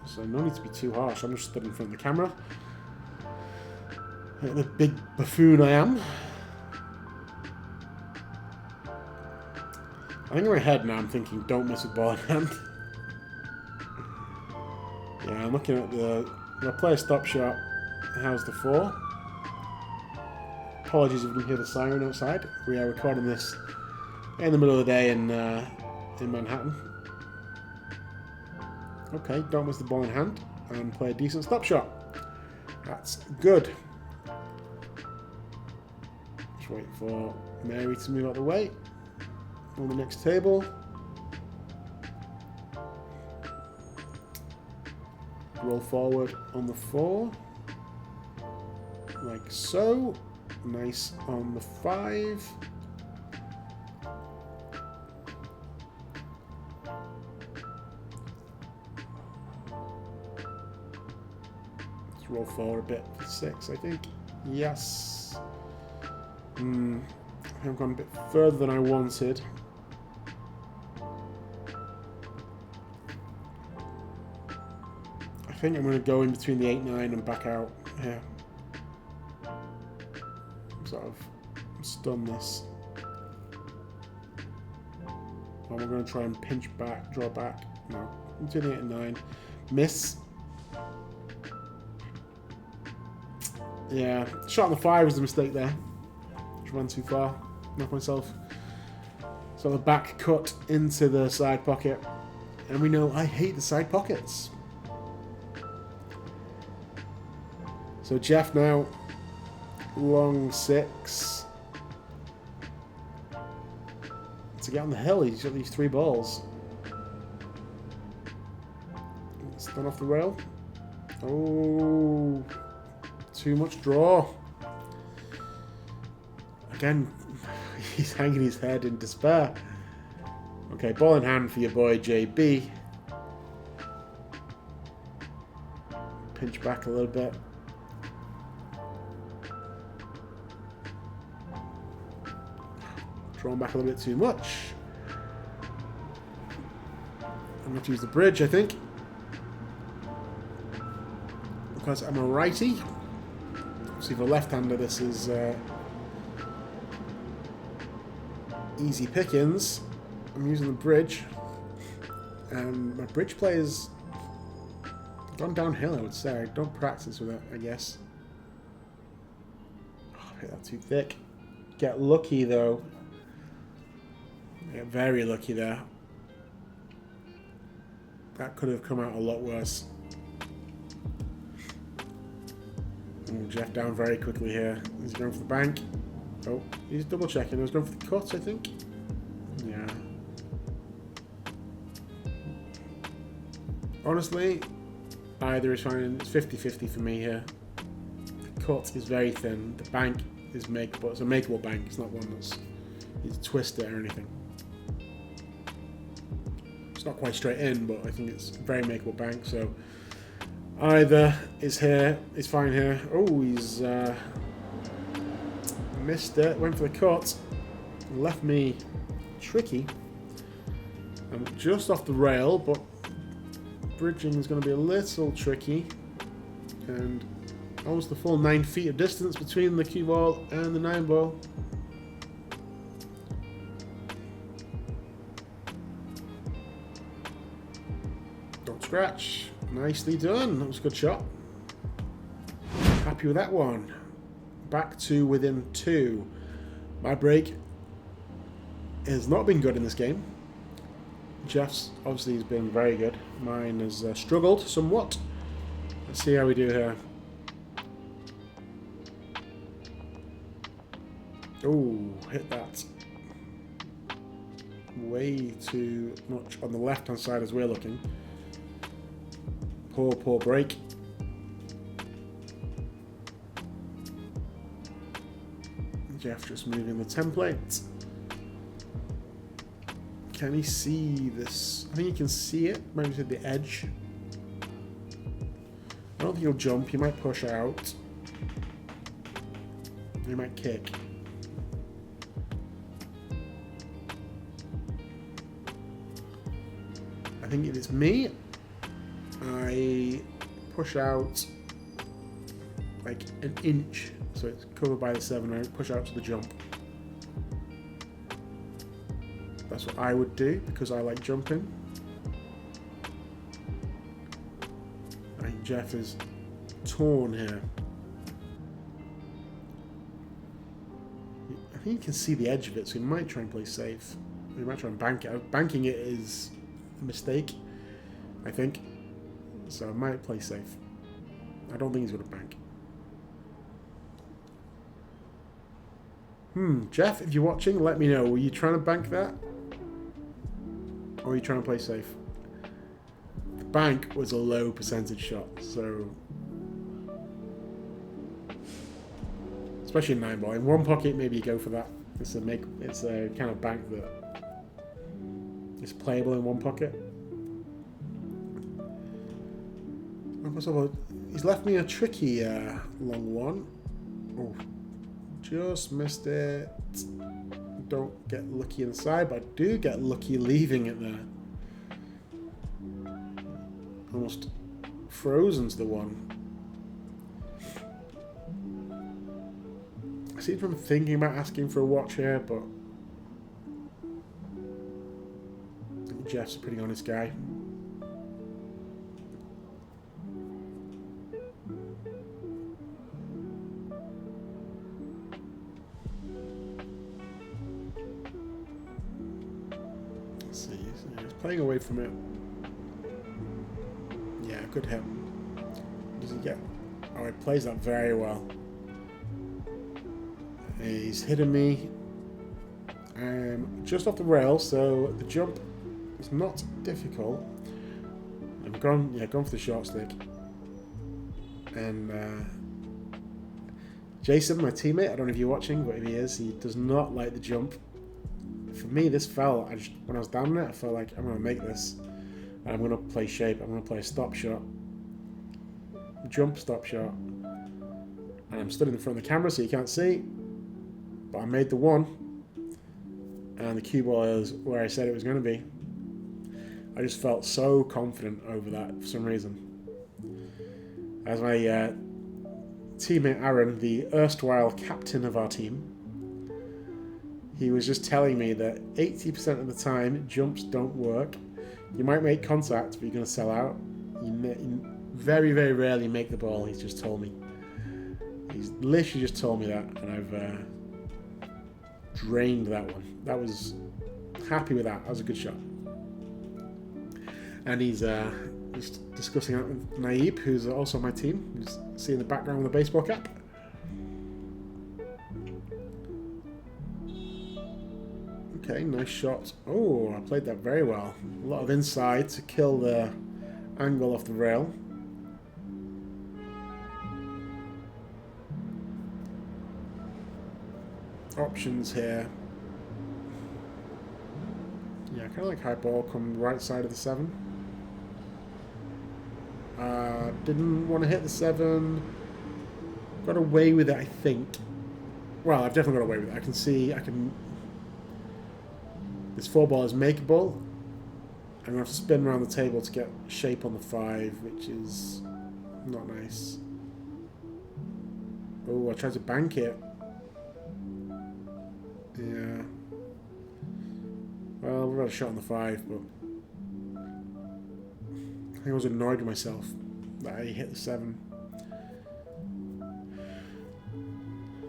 So no need to be too harsh. I'm just stood in front of the camera. Like the big buffoon I am. I think in my head now I'm thinking, don't miss with ball in hand. Yeah, I'm looking at I'm going to play a stop shot. How's the 4? Apologies if you can hear the siren outside. We are recording this in the middle of the day in Manhattan. Okay, don't miss the ball in hand and play a decent stop shot. That's good. Just Just wait for Mary to move out of the way on the next table. Roll forward on the 4. Like so. Nice on the 5. Let's roll forward a bit for 6, I think. Yes. I've gone a bit further than I wanted. I think I'm going to go in between the 8-9 and back out here. Sort of stun this. Or we're going to try and pinch back, draw back. No, between the 8 and 9. Miss. Yeah, shot on the 5 was a mistake there. Just ran too far. Knocked myself. So the back cut into the side pocket. And we know I hate the side pockets. So Jeff now, long 6. To get on the hill, he's got these 3 balls. It's done off the rail. Oh, too much draw. Again, he's hanging his head in despair. Okay, ball in hand for your boy JB. Pinch back a little bit. Drawn back a little bit too much. I'm going to use the bridge, I think. Because I'm a righty. See, for a left-hander, this is easy pickings. I'm using the bridge. And my bridge play has gone downhill, I would say. I don't practice with it, I guess. Oh, I hit that too thick. Get lucky, though. Get very lucky there. That could have come out a lot worse. Ooh, Jeff down very quickly here. He's going for the bank. Oh, he's double checking. He was going for the cut, I think. Yeah. Honestly, either is fine. It's 50-50 for me here. The cut is very thin. The bank is makeable. It's a makeable bank. It's not one that's you twist it or anything. It's not quite straight in, but I think it's a very makeable bank. So either is here, is fine here. Oh, he's missed it. Went for the cut. Left me tricky. I'm just off the rail, but bridging is going to be a little tricky. And almost the full 9 feet of distance between the cue ball and the 9 ball. Don't scratch. Nicely done. That was a good shot. Happy with that one. Back to within 2. My break has not been good in this game. Jeff's obviously has been very good. Mine has struggled somewhat. Let's see how we do here. Oh, hit that. Way too much on the left-hand side as we're looking. Poor break. Jeff just moving the template. Can he see this? I think he can see it. Maybe to the edge. I don't think he'll jump. He might push out. He might kick. I think if it's me, I push out like an inch, so it's covered by the 7. I push out to the jump. That's what I would do because I like jumping. I think Jeff is torn here. I think you can see the edge of it, so he might try and play safe. He might try and bank it. Banking it is a mistake, I think. So I might play safe. I don't think he's going to bank. Jeff, if you're watching, let me know. Were you trying to bank that? Or are you trying to play safe? The bank was a low percentage shot, so... Especially in 9 ball. In one pocket, maybe you go for that. It's a kind of bank that is playable in one pocket. He's left me a tricky long one. Oh, just missed it. Don't get lucky inside, but I do get lucky leaving it there. Almost frozen to the one. I seem from thinking about asking for a watch here, but I think Jeff's a pretty honest guy. Let's see, he's playing away from it. Yeah, good hit. Does he get... Oh, he plays that very well. He's hitting me just off the rail, so the jump is not difficult. I've gone for the short stick. And Jason, my teammate, I don't know if you're watching, but if he is, he does not like the jump. For me, this fell. When I was down there, I felt like I'm going to make this. And I'm going to play shape. I'm going to play a stop shot. Jump, stop shot. And I'm stood in front of the camera, so you can't see. But I made the one, and the cue ball is where I said it was going to be. I just felt so confident over that for some reason. As my teammate Aaron, the erstwhile captain of our team, he was just telling me that 80% of the time jumps don't work. You might make contact, but you're going to sell out. You very, very rarely make the ball, he's just told me. He's literally just told me that, and I've... drained that one. That was happy with that. That was a good shot. And he's just discussing that with Naib, who's also on my team. You just see in the background with a baseball cap. Okay, nice shot. Oh, I played that very well. A lot of inside to kill the angle off the rail. Options here. Yeah, kind of like high ball, come right side of the 7. Didn't want to hit the 7. Got away with it, I think. Well, I've definitely got away with it. I can see, this 4 ball is makeable. I'm going to have to spin around the table to get shape on the 5, which is not nice. Oh, I tried to bank it. Yeah. Well, we've got a shot on the 5, but I think I was annoyed with myself that I hit the 7.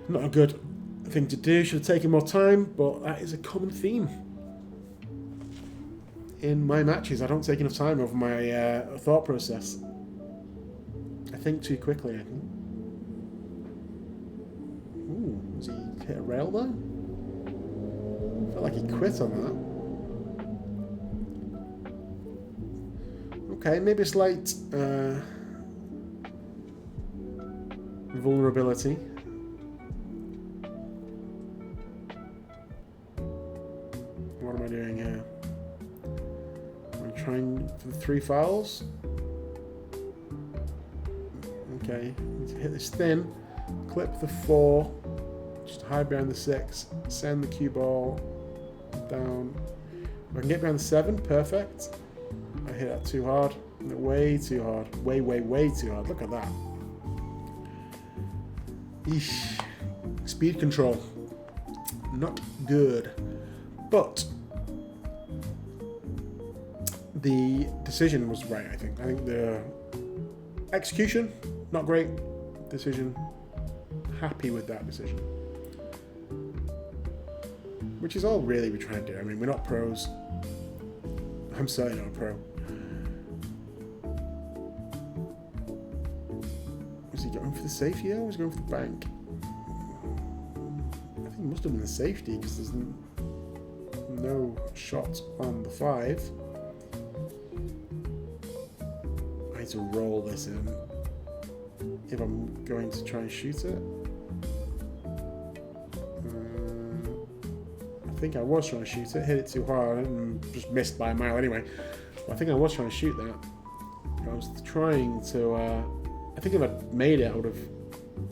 Not a good thing to do. Should have taken more time, but that is a common theme in my matches. I don't take enough time over my thought process. I think too quickly, I think. Ooh, has he hit a rail there? Felt like he quit on that. Okay, maybe a slight vulnerability. What am I doing here? I'm trying for the 3 fouls. Okay, need to hit this thin, clip the 4, just hide behind the 6, send the cue ball down. If I can get behind the 7, perfect. I hit that too hard, way too hard, way too hard. Look at that. Eesh. Speed control, not good. But the decision was right, I think. I think the execution, not great. Decision, happy with that decision. Which is all really we're trying to do. I mean, we're not pros. I'm certainly not a pro. Was he going for the safe here or was he going for the bank? I think must have been a safety because there's no shot on the 5. I need to roll this in if I'm going to try and shoot it. I think I was trying to shoot it, hit it too hard and just missed by a mile anyway. But I think I was trying to shoot that. I was trying to, I think if I'd made it, I would have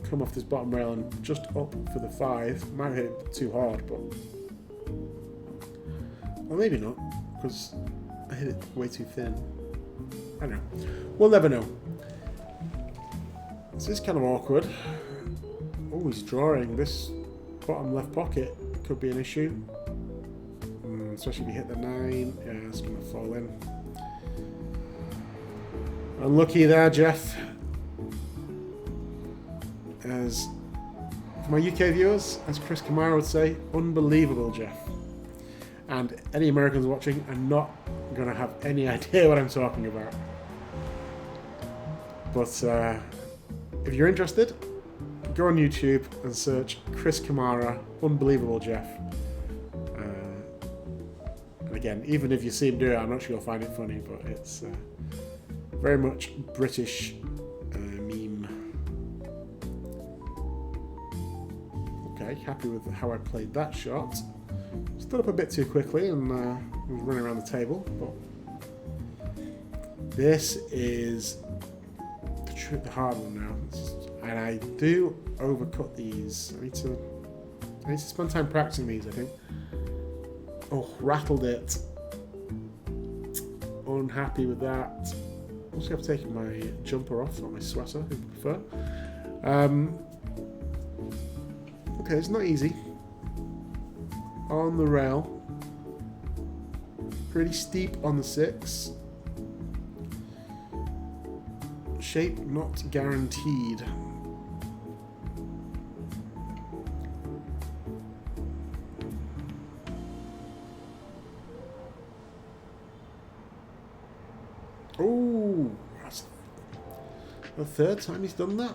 come off this bottom rail and just up for the 5. Might have hit it too hard, but... Or maybe not, because I hit it way too thin. I don't know. We'll never know. This is kind of awkward. Oh, he's drawing. This bottom left pocket could be an issue. Especially if you hit the 9. Yeah, it's going to fall in. Unlucky there, Jeff. As for my UK viewers, as Chris Kamara would say, unbelievable, Jeff. And any Americans watching are not going to have any idea what I'm talking about. But if you're interested, go on YouTube and search Chris Kamara, unbelievable, Jeff. And again, even if you see him do it, I'm not sure you'll find it funny, but it's very much British meme. Okay, happy with how I played that shot. Stood up a bit too quickly and was running around the table, but this is the hard one now. And I do overcut these. I need to spend time practicing these, I think. Oh, rattled it. Unhappy with that. Also have taken my jumper off, or my sweater, if you prefer. Okay, it's not easy. On the rail. Pretty steep on the 6. Shape not guaranteed. Oh, that's the 3rd time he's done that.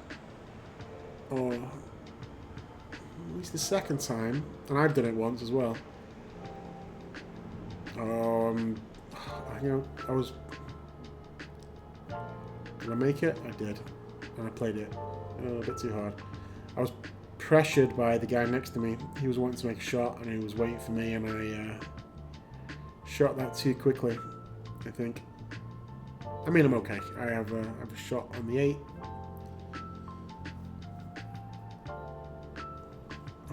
Or at least the 2nd time, and I've done it once as well. I was. Did I make it? I did, and I played it a bit too hard. I was pressured by the guy next to me. He was wanting to make a shot, and he was waiting for me, and I shot that too quickly, I think. I mean, I'm okay. I have a shot on the 8.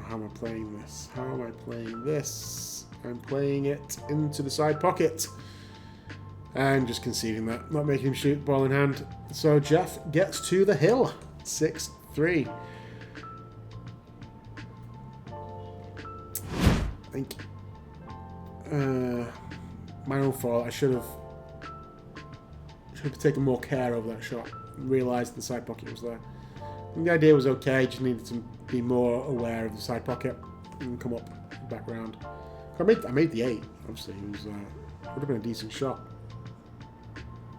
How am I playing this? How am I playing this? I'm playing it into the side pocket. And just conceding that. Not making him shoot, ball in hand. So Jeff gets to the hill. 6-3. I think my own fault. I should have taken more care over that shot. Realised the side pocket was there. And the idea was okay, just needed to be more aware of the side pocket and come up back round. I made the 8, obviously. It was would have been a decent shot.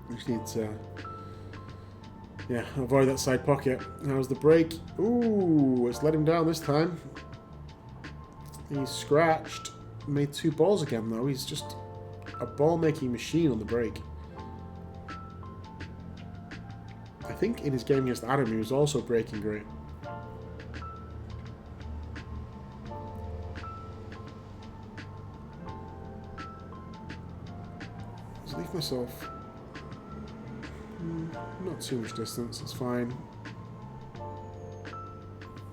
I just need to avoid that side pocket. How's the break? Ooh, it's let him down this time. He's scratched. Made 2 balls again though. He's just a ball making machine on the break. I think in his game against Adam, he was also breaking great. Just leave myself not too much distance. It's fine.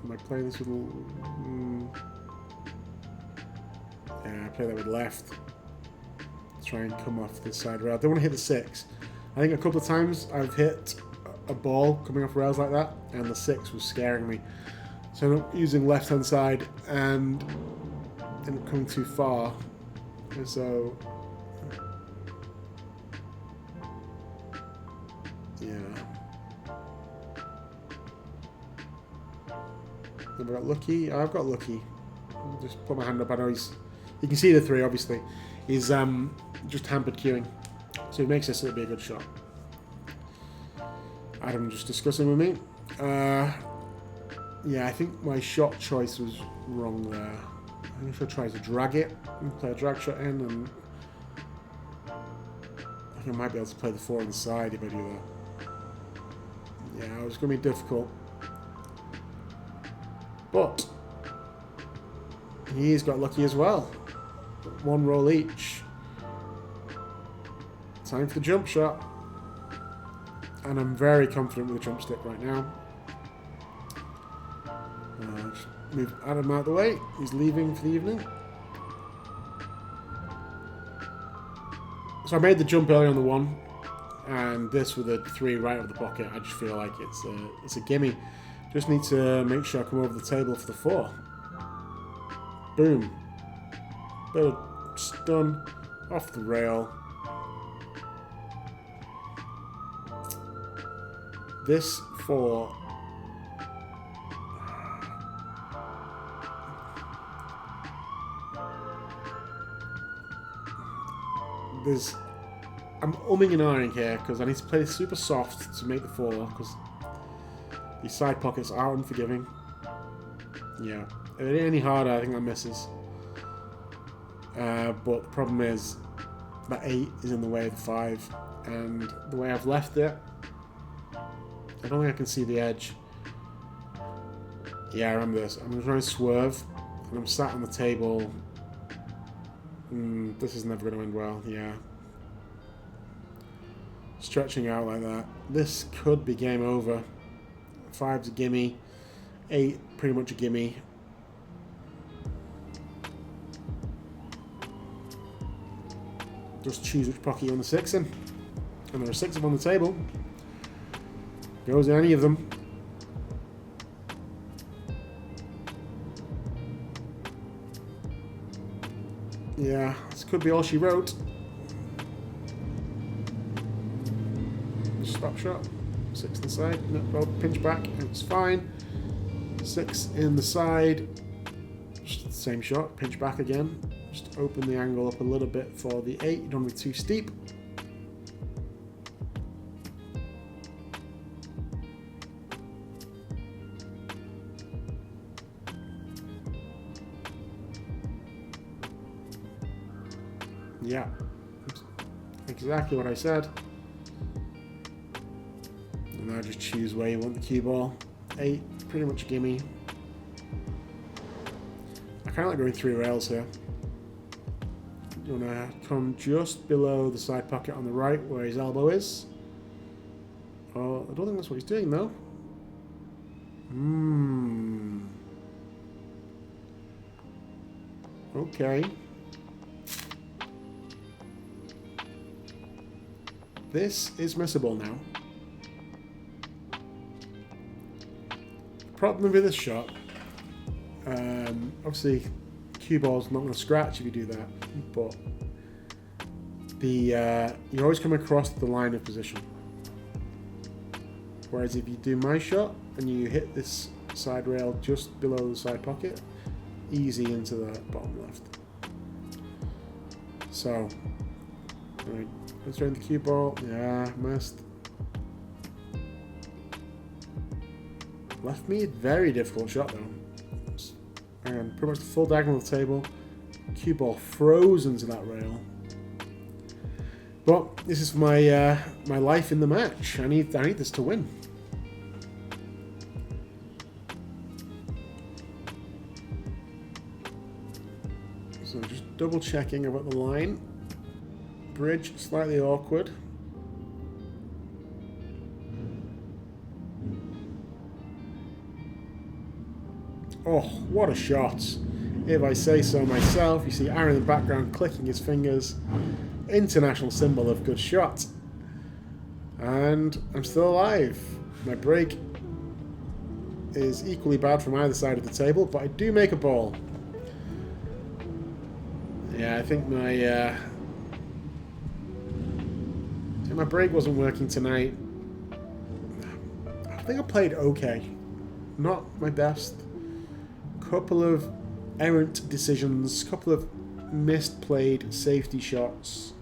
Am I playing this with? Yeah, I play that with left. Try and come off this side rail. I don't want to hit the 6. I think a couple of times I've hit a ball coming off rails like that, and the 6 was scaring me. So I'm not using left hand side and ended up coming too far. And so yeah. Have I got lucky? I've got lucky. I'll just put my hand up. I know you can see the 3 obviously. He's just hampered queuing. So he makes this, it'll be a good shot. Adam just discussing with me. Yeah, I think my shot choice was wrong there. I think I should try to drag it and play a drag shot in, and I think I might be able to play the 4 inside if I do that. Yeah, it was going to be difficult. But he's got lucky as well. 1 roll each. Time for the jump shot. And I'm very confident with the jump stick right now. Just move Adam out of the way. He's leaving for the evening. So I made the jump early on the 1. And this with a 3 right over the pocket. I just feel like it's a gimme. Just need to make sure I come over the table for the 4. Boom. Bit of stun. Off the rail. This 4. I'm umming and ahhing here because I need to play this super soft to make the 4 because these side pockets are unforgiving. Yeah. If it ain't any harder, I think that misses. But the problem is that 8 is in the way of the 5, and the way I've left it, I don't think I can see the edge. Yeah, I remember this. I'm going to try and swerve, and I'm sat on the table. This is never going to end well, yeah. Stretching out like that. This could be game over. 5's a gimme. 8, pretty much a gimme. Just choose which pocket you want the 6 in. And there are 6 of them on the table. Goes in any of them. Yeah, this could be all she wrote. Stop shot. 6 in the side. No, well, pinch back. It's fine. 6 in the side. Just the same shot. Pinch back again. Just open the angle up a little bit for the 8. You don't want to be too steep. Yeah, exactly what I said. And now just choose where you want the cue ball. 8, pretty much a gimme. I kind of like going 3 rails here. You want to come just below the side pocket on the right where his elbow is. Oh, I don't think that's what he's doing though. Okay. This is missable now. Problem with this shot, obviously cue ball's not going to scratch if you do that, but you always come across the line of position. Whereas if you do my shot and you hit this side rail just below the side pocket, easy into the bottom left. So, right, let's try the cue ball. Yeah, missed. Left me a very difficult shot though. And pretty much the full diagonal of the table. Cue ball frozen to that rail. But this is my my life in the match. I need this to win. So just double checking about the line. Bridge slightly awkward. Oh, what a shot. If I say so myself. You see Aaron in the background clicking his fingers. International symbol of good shot. And I'm still alive. My break is equally bad from either side of the table, but I do make a ball. Yeah, I think my break wasn't working tonight. I think I played okay. Not my best. Couple of errant decisions, couple of misplayed safety shots.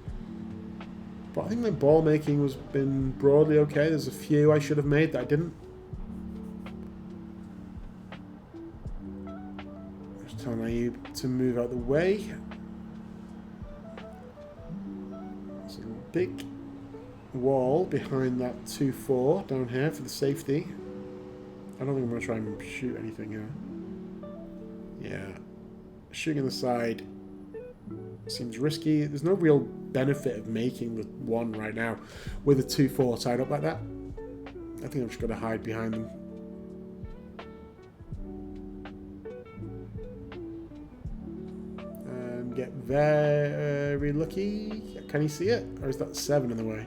But I think my ball making has been broadly okay. There's a few I should have made that I didn't. Just telling Ayub to move out the way. There's a big wall behind that 2-4 down here for the safety. I don't think I'm going to try and shoot anything here. Yeah. Shooting on the side seems risky. There's no real benefit of making the 1 right now with a 2-4 tied up like that. I think I'm just going to hide behind them. And get very lucky. Can you see it? Or is that 7 in the way?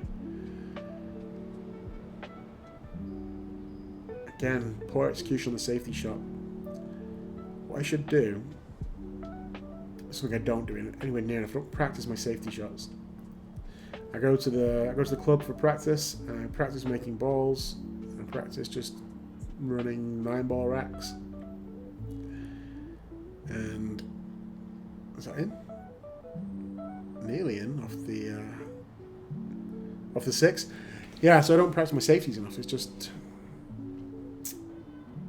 Again, poor execution on the safety shot. What I should do, something I don't do anywhere near enough, I don't practice my safety shots. I go to the club for practice, and I practice making balls, and I practice just running 9-ball racks. And is that in? Nearly in off the 6. Yeah, so I don't practice my safeties enough. It's just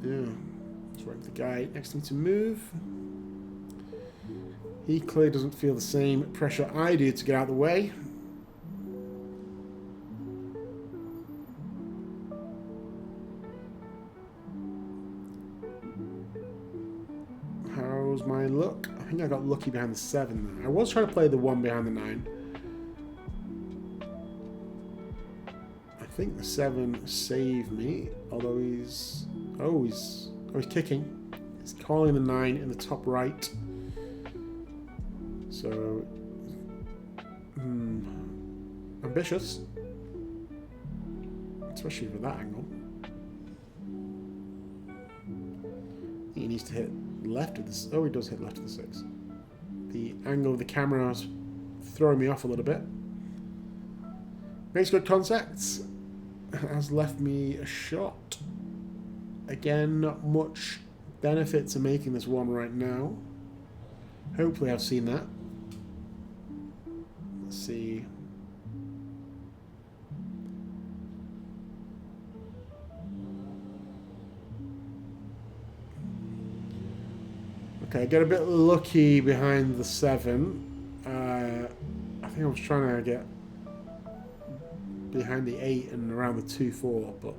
just waiting for the guy next to me to move. He clearly doesn't feel the same pressure I do to get out of the way. How's my luck? I think I got lucky behind the 7 there. I was trying to play the 1 behind the 9. I think the 7 saved me, although he's kicking. He's calling the 9 in the top right. So ambitious, especially with that angle. He needs to hit left of this. Oh, he does hit left of the 6. The angle of the camera is throwing me off a little bit. Makes good contacts. Has left me a shot. Again, not much benefit to making this 1 right now. Hopefully I've seen that. Let's see. Okay, I get a bit lucky behind the 7. I think I was trying to get behind the 8 and around the 2-4, but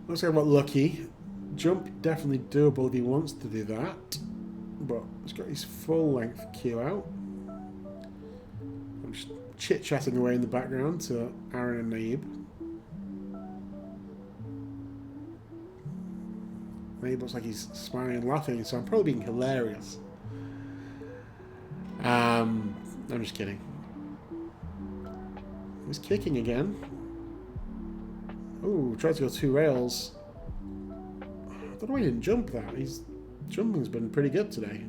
looks like I got lucky. Jump definitely doable if he wants to do that, but he's got his full length cue out. I'm just chit-chatting away in the background to Aaron and Naib. Naib looks like he's smiling and laughing, so I'm probably being hilarious. I'm just kidding. He's kicking again. Ooh, tried to go 2 rails. I don't know why he didn't jump that. His jumping's been pretty good today.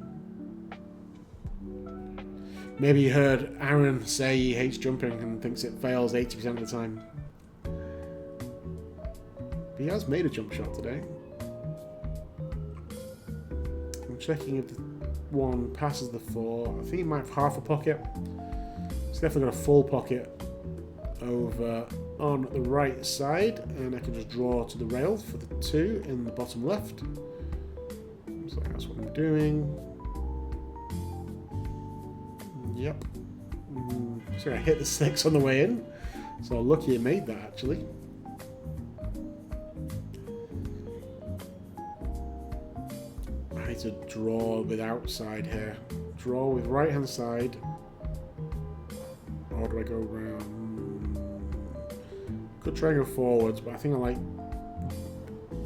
Maybe you heard Aaron say he hates jumping and thinks it fails 80% of the time. But he has made a jump shot today. I'm checking if the 1 passes the 4. I think he might have half a pocket. He's definitely got a full pocket over on the right side, and I can just draw to the rail for the 2 in the bottom left. So that's what I'm doing. Yep. So I hit the 6 on the way in. So lucky I made that actually. I need to draw with outside here. Draw with right hand side. Or do I go around? Could try and go forwards, but I think I like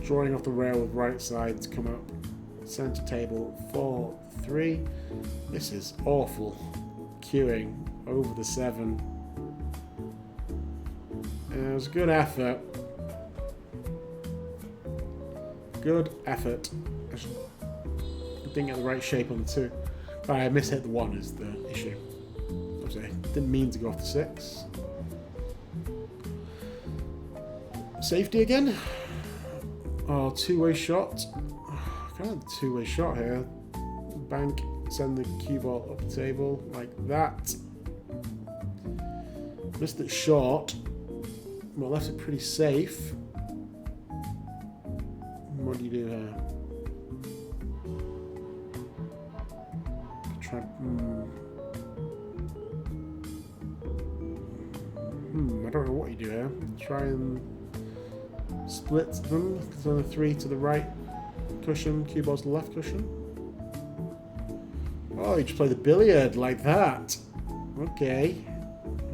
drawing off the rail with right side to come up. Center table 4-3. This is awful. Queuing over the 7. It was a good effort. Good effort. I just didn't get the right shape on the 2. But I mishit the 1 is the issue. Obviously, I didn't mean to go off the 6. Safety again. Oh, 2-way shot. Kind of a 2-way shot here. Bank, send the cue ball up the table like that. Missed it short. Well, left it pretty safe. What do you do here? Try. I don't know what you do here. Try and split them. There's only 3 to the right cushion, cue balls to the left cushion. Oh, you just play the billiard like that. Okay.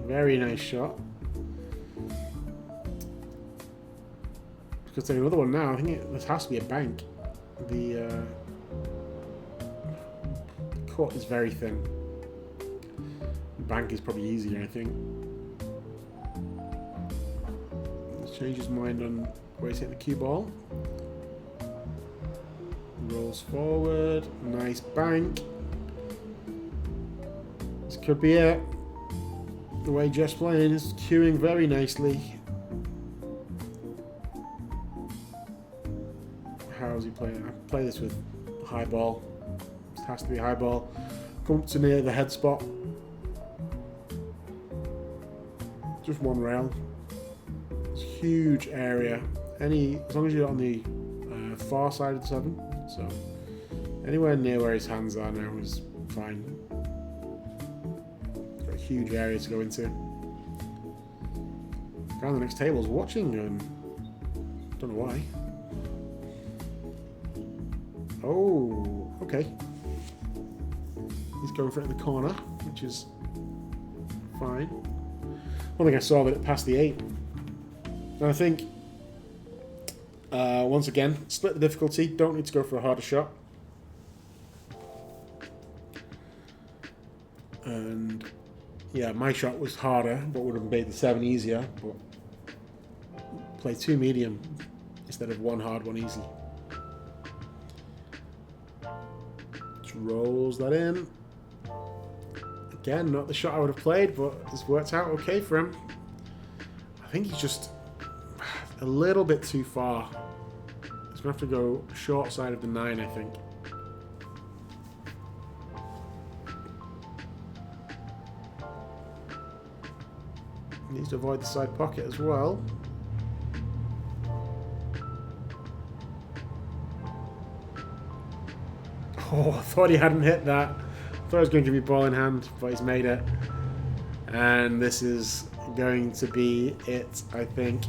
Very nice shot. Let's take another one now. I think this has to be a bank. The court is very thin. The bank is probably easier, I think. Let's change his mind on where he's hit the cue ball. Rolls forward. Nice bank. This could be it. The way Jeff's playing is cueing very nicely. How's he playing? I play this with high ball. It has to be high ball. Come up to near the head spot. Just one rail. It's a huge area. As long as you're on the far side of the 7, so anywhere near where his hands are now is fine. Got a huge area to go into. The guy on the next table is watching, and don't know why. Oh, okay. He's going for it in the corner, which is fine. One thing I saw, but it passed the 8. And I think, once again, split the difficulty. Don't need to go for a harder shot. And yeah, my shot was harder, but would have made the 7 easier. But play 2 medium instead of 1 hard, 1 easy. Rolls that in. Again, not the shot I would have played, but this worked out okay for him. I think he's just a little bit too far. He's going to have to go short side of the 9, I think. He needs to avoid the side pocket as well. Oh, I thought he hadn't hit that. I thought he was going to give me ball in hand, but he's made it. And this is going to be it, I think.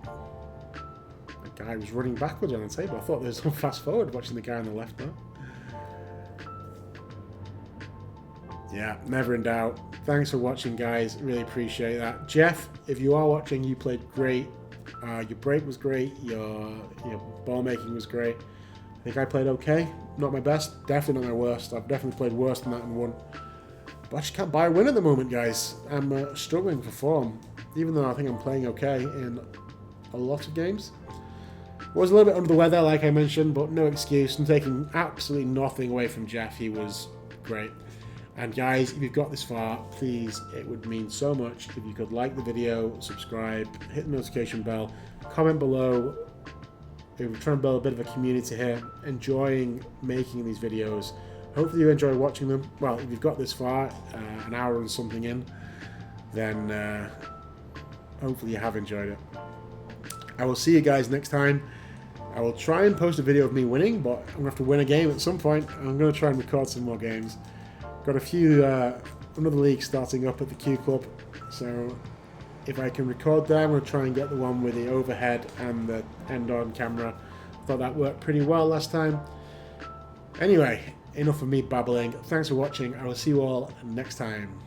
The guy was running backwards on the table. I thought there was some fast forward watching the guy on the left now. Yeah, never in doubt. Thanks for watching, guys. Really appreciate that. Jeff, if you are watching, you played great. Your break was great. Your ball making was great. I think I played okay. Not my best. Definitely not my worst. I've definitely played worse than that and won. But I just can't buy a win at the moment, guys. I'm struggling for form. Even though I think I'm playing okay in a lot of games. Was a little bit under the weather, like I mentioned, but no excuse. I'm taking absolutely nothing away from Jeff. He was great. And guys, if you've got this far, please, it would mean so much if you could like the video, subscribe, hit the notification bell, comment below. We're trying to build a bit of a community here, enjoying making these videos. Hopefully you enjoy watching them. Well, if you've got this far, an hour and something in, then hopefully you have enjoyed it. I will see you guys next time. I will try and post a video of me winning, but I'm going to have to win a game at some point. I'm going to try and record some more games. Got a few, another league starting up at the Q Club, so if I can record there, I'm going to try and get the one with the overhead and the end-on camera. Thought that worked pretty well last time. Anyway, enough of me babbling. Thanks for watching. I will see you all next time.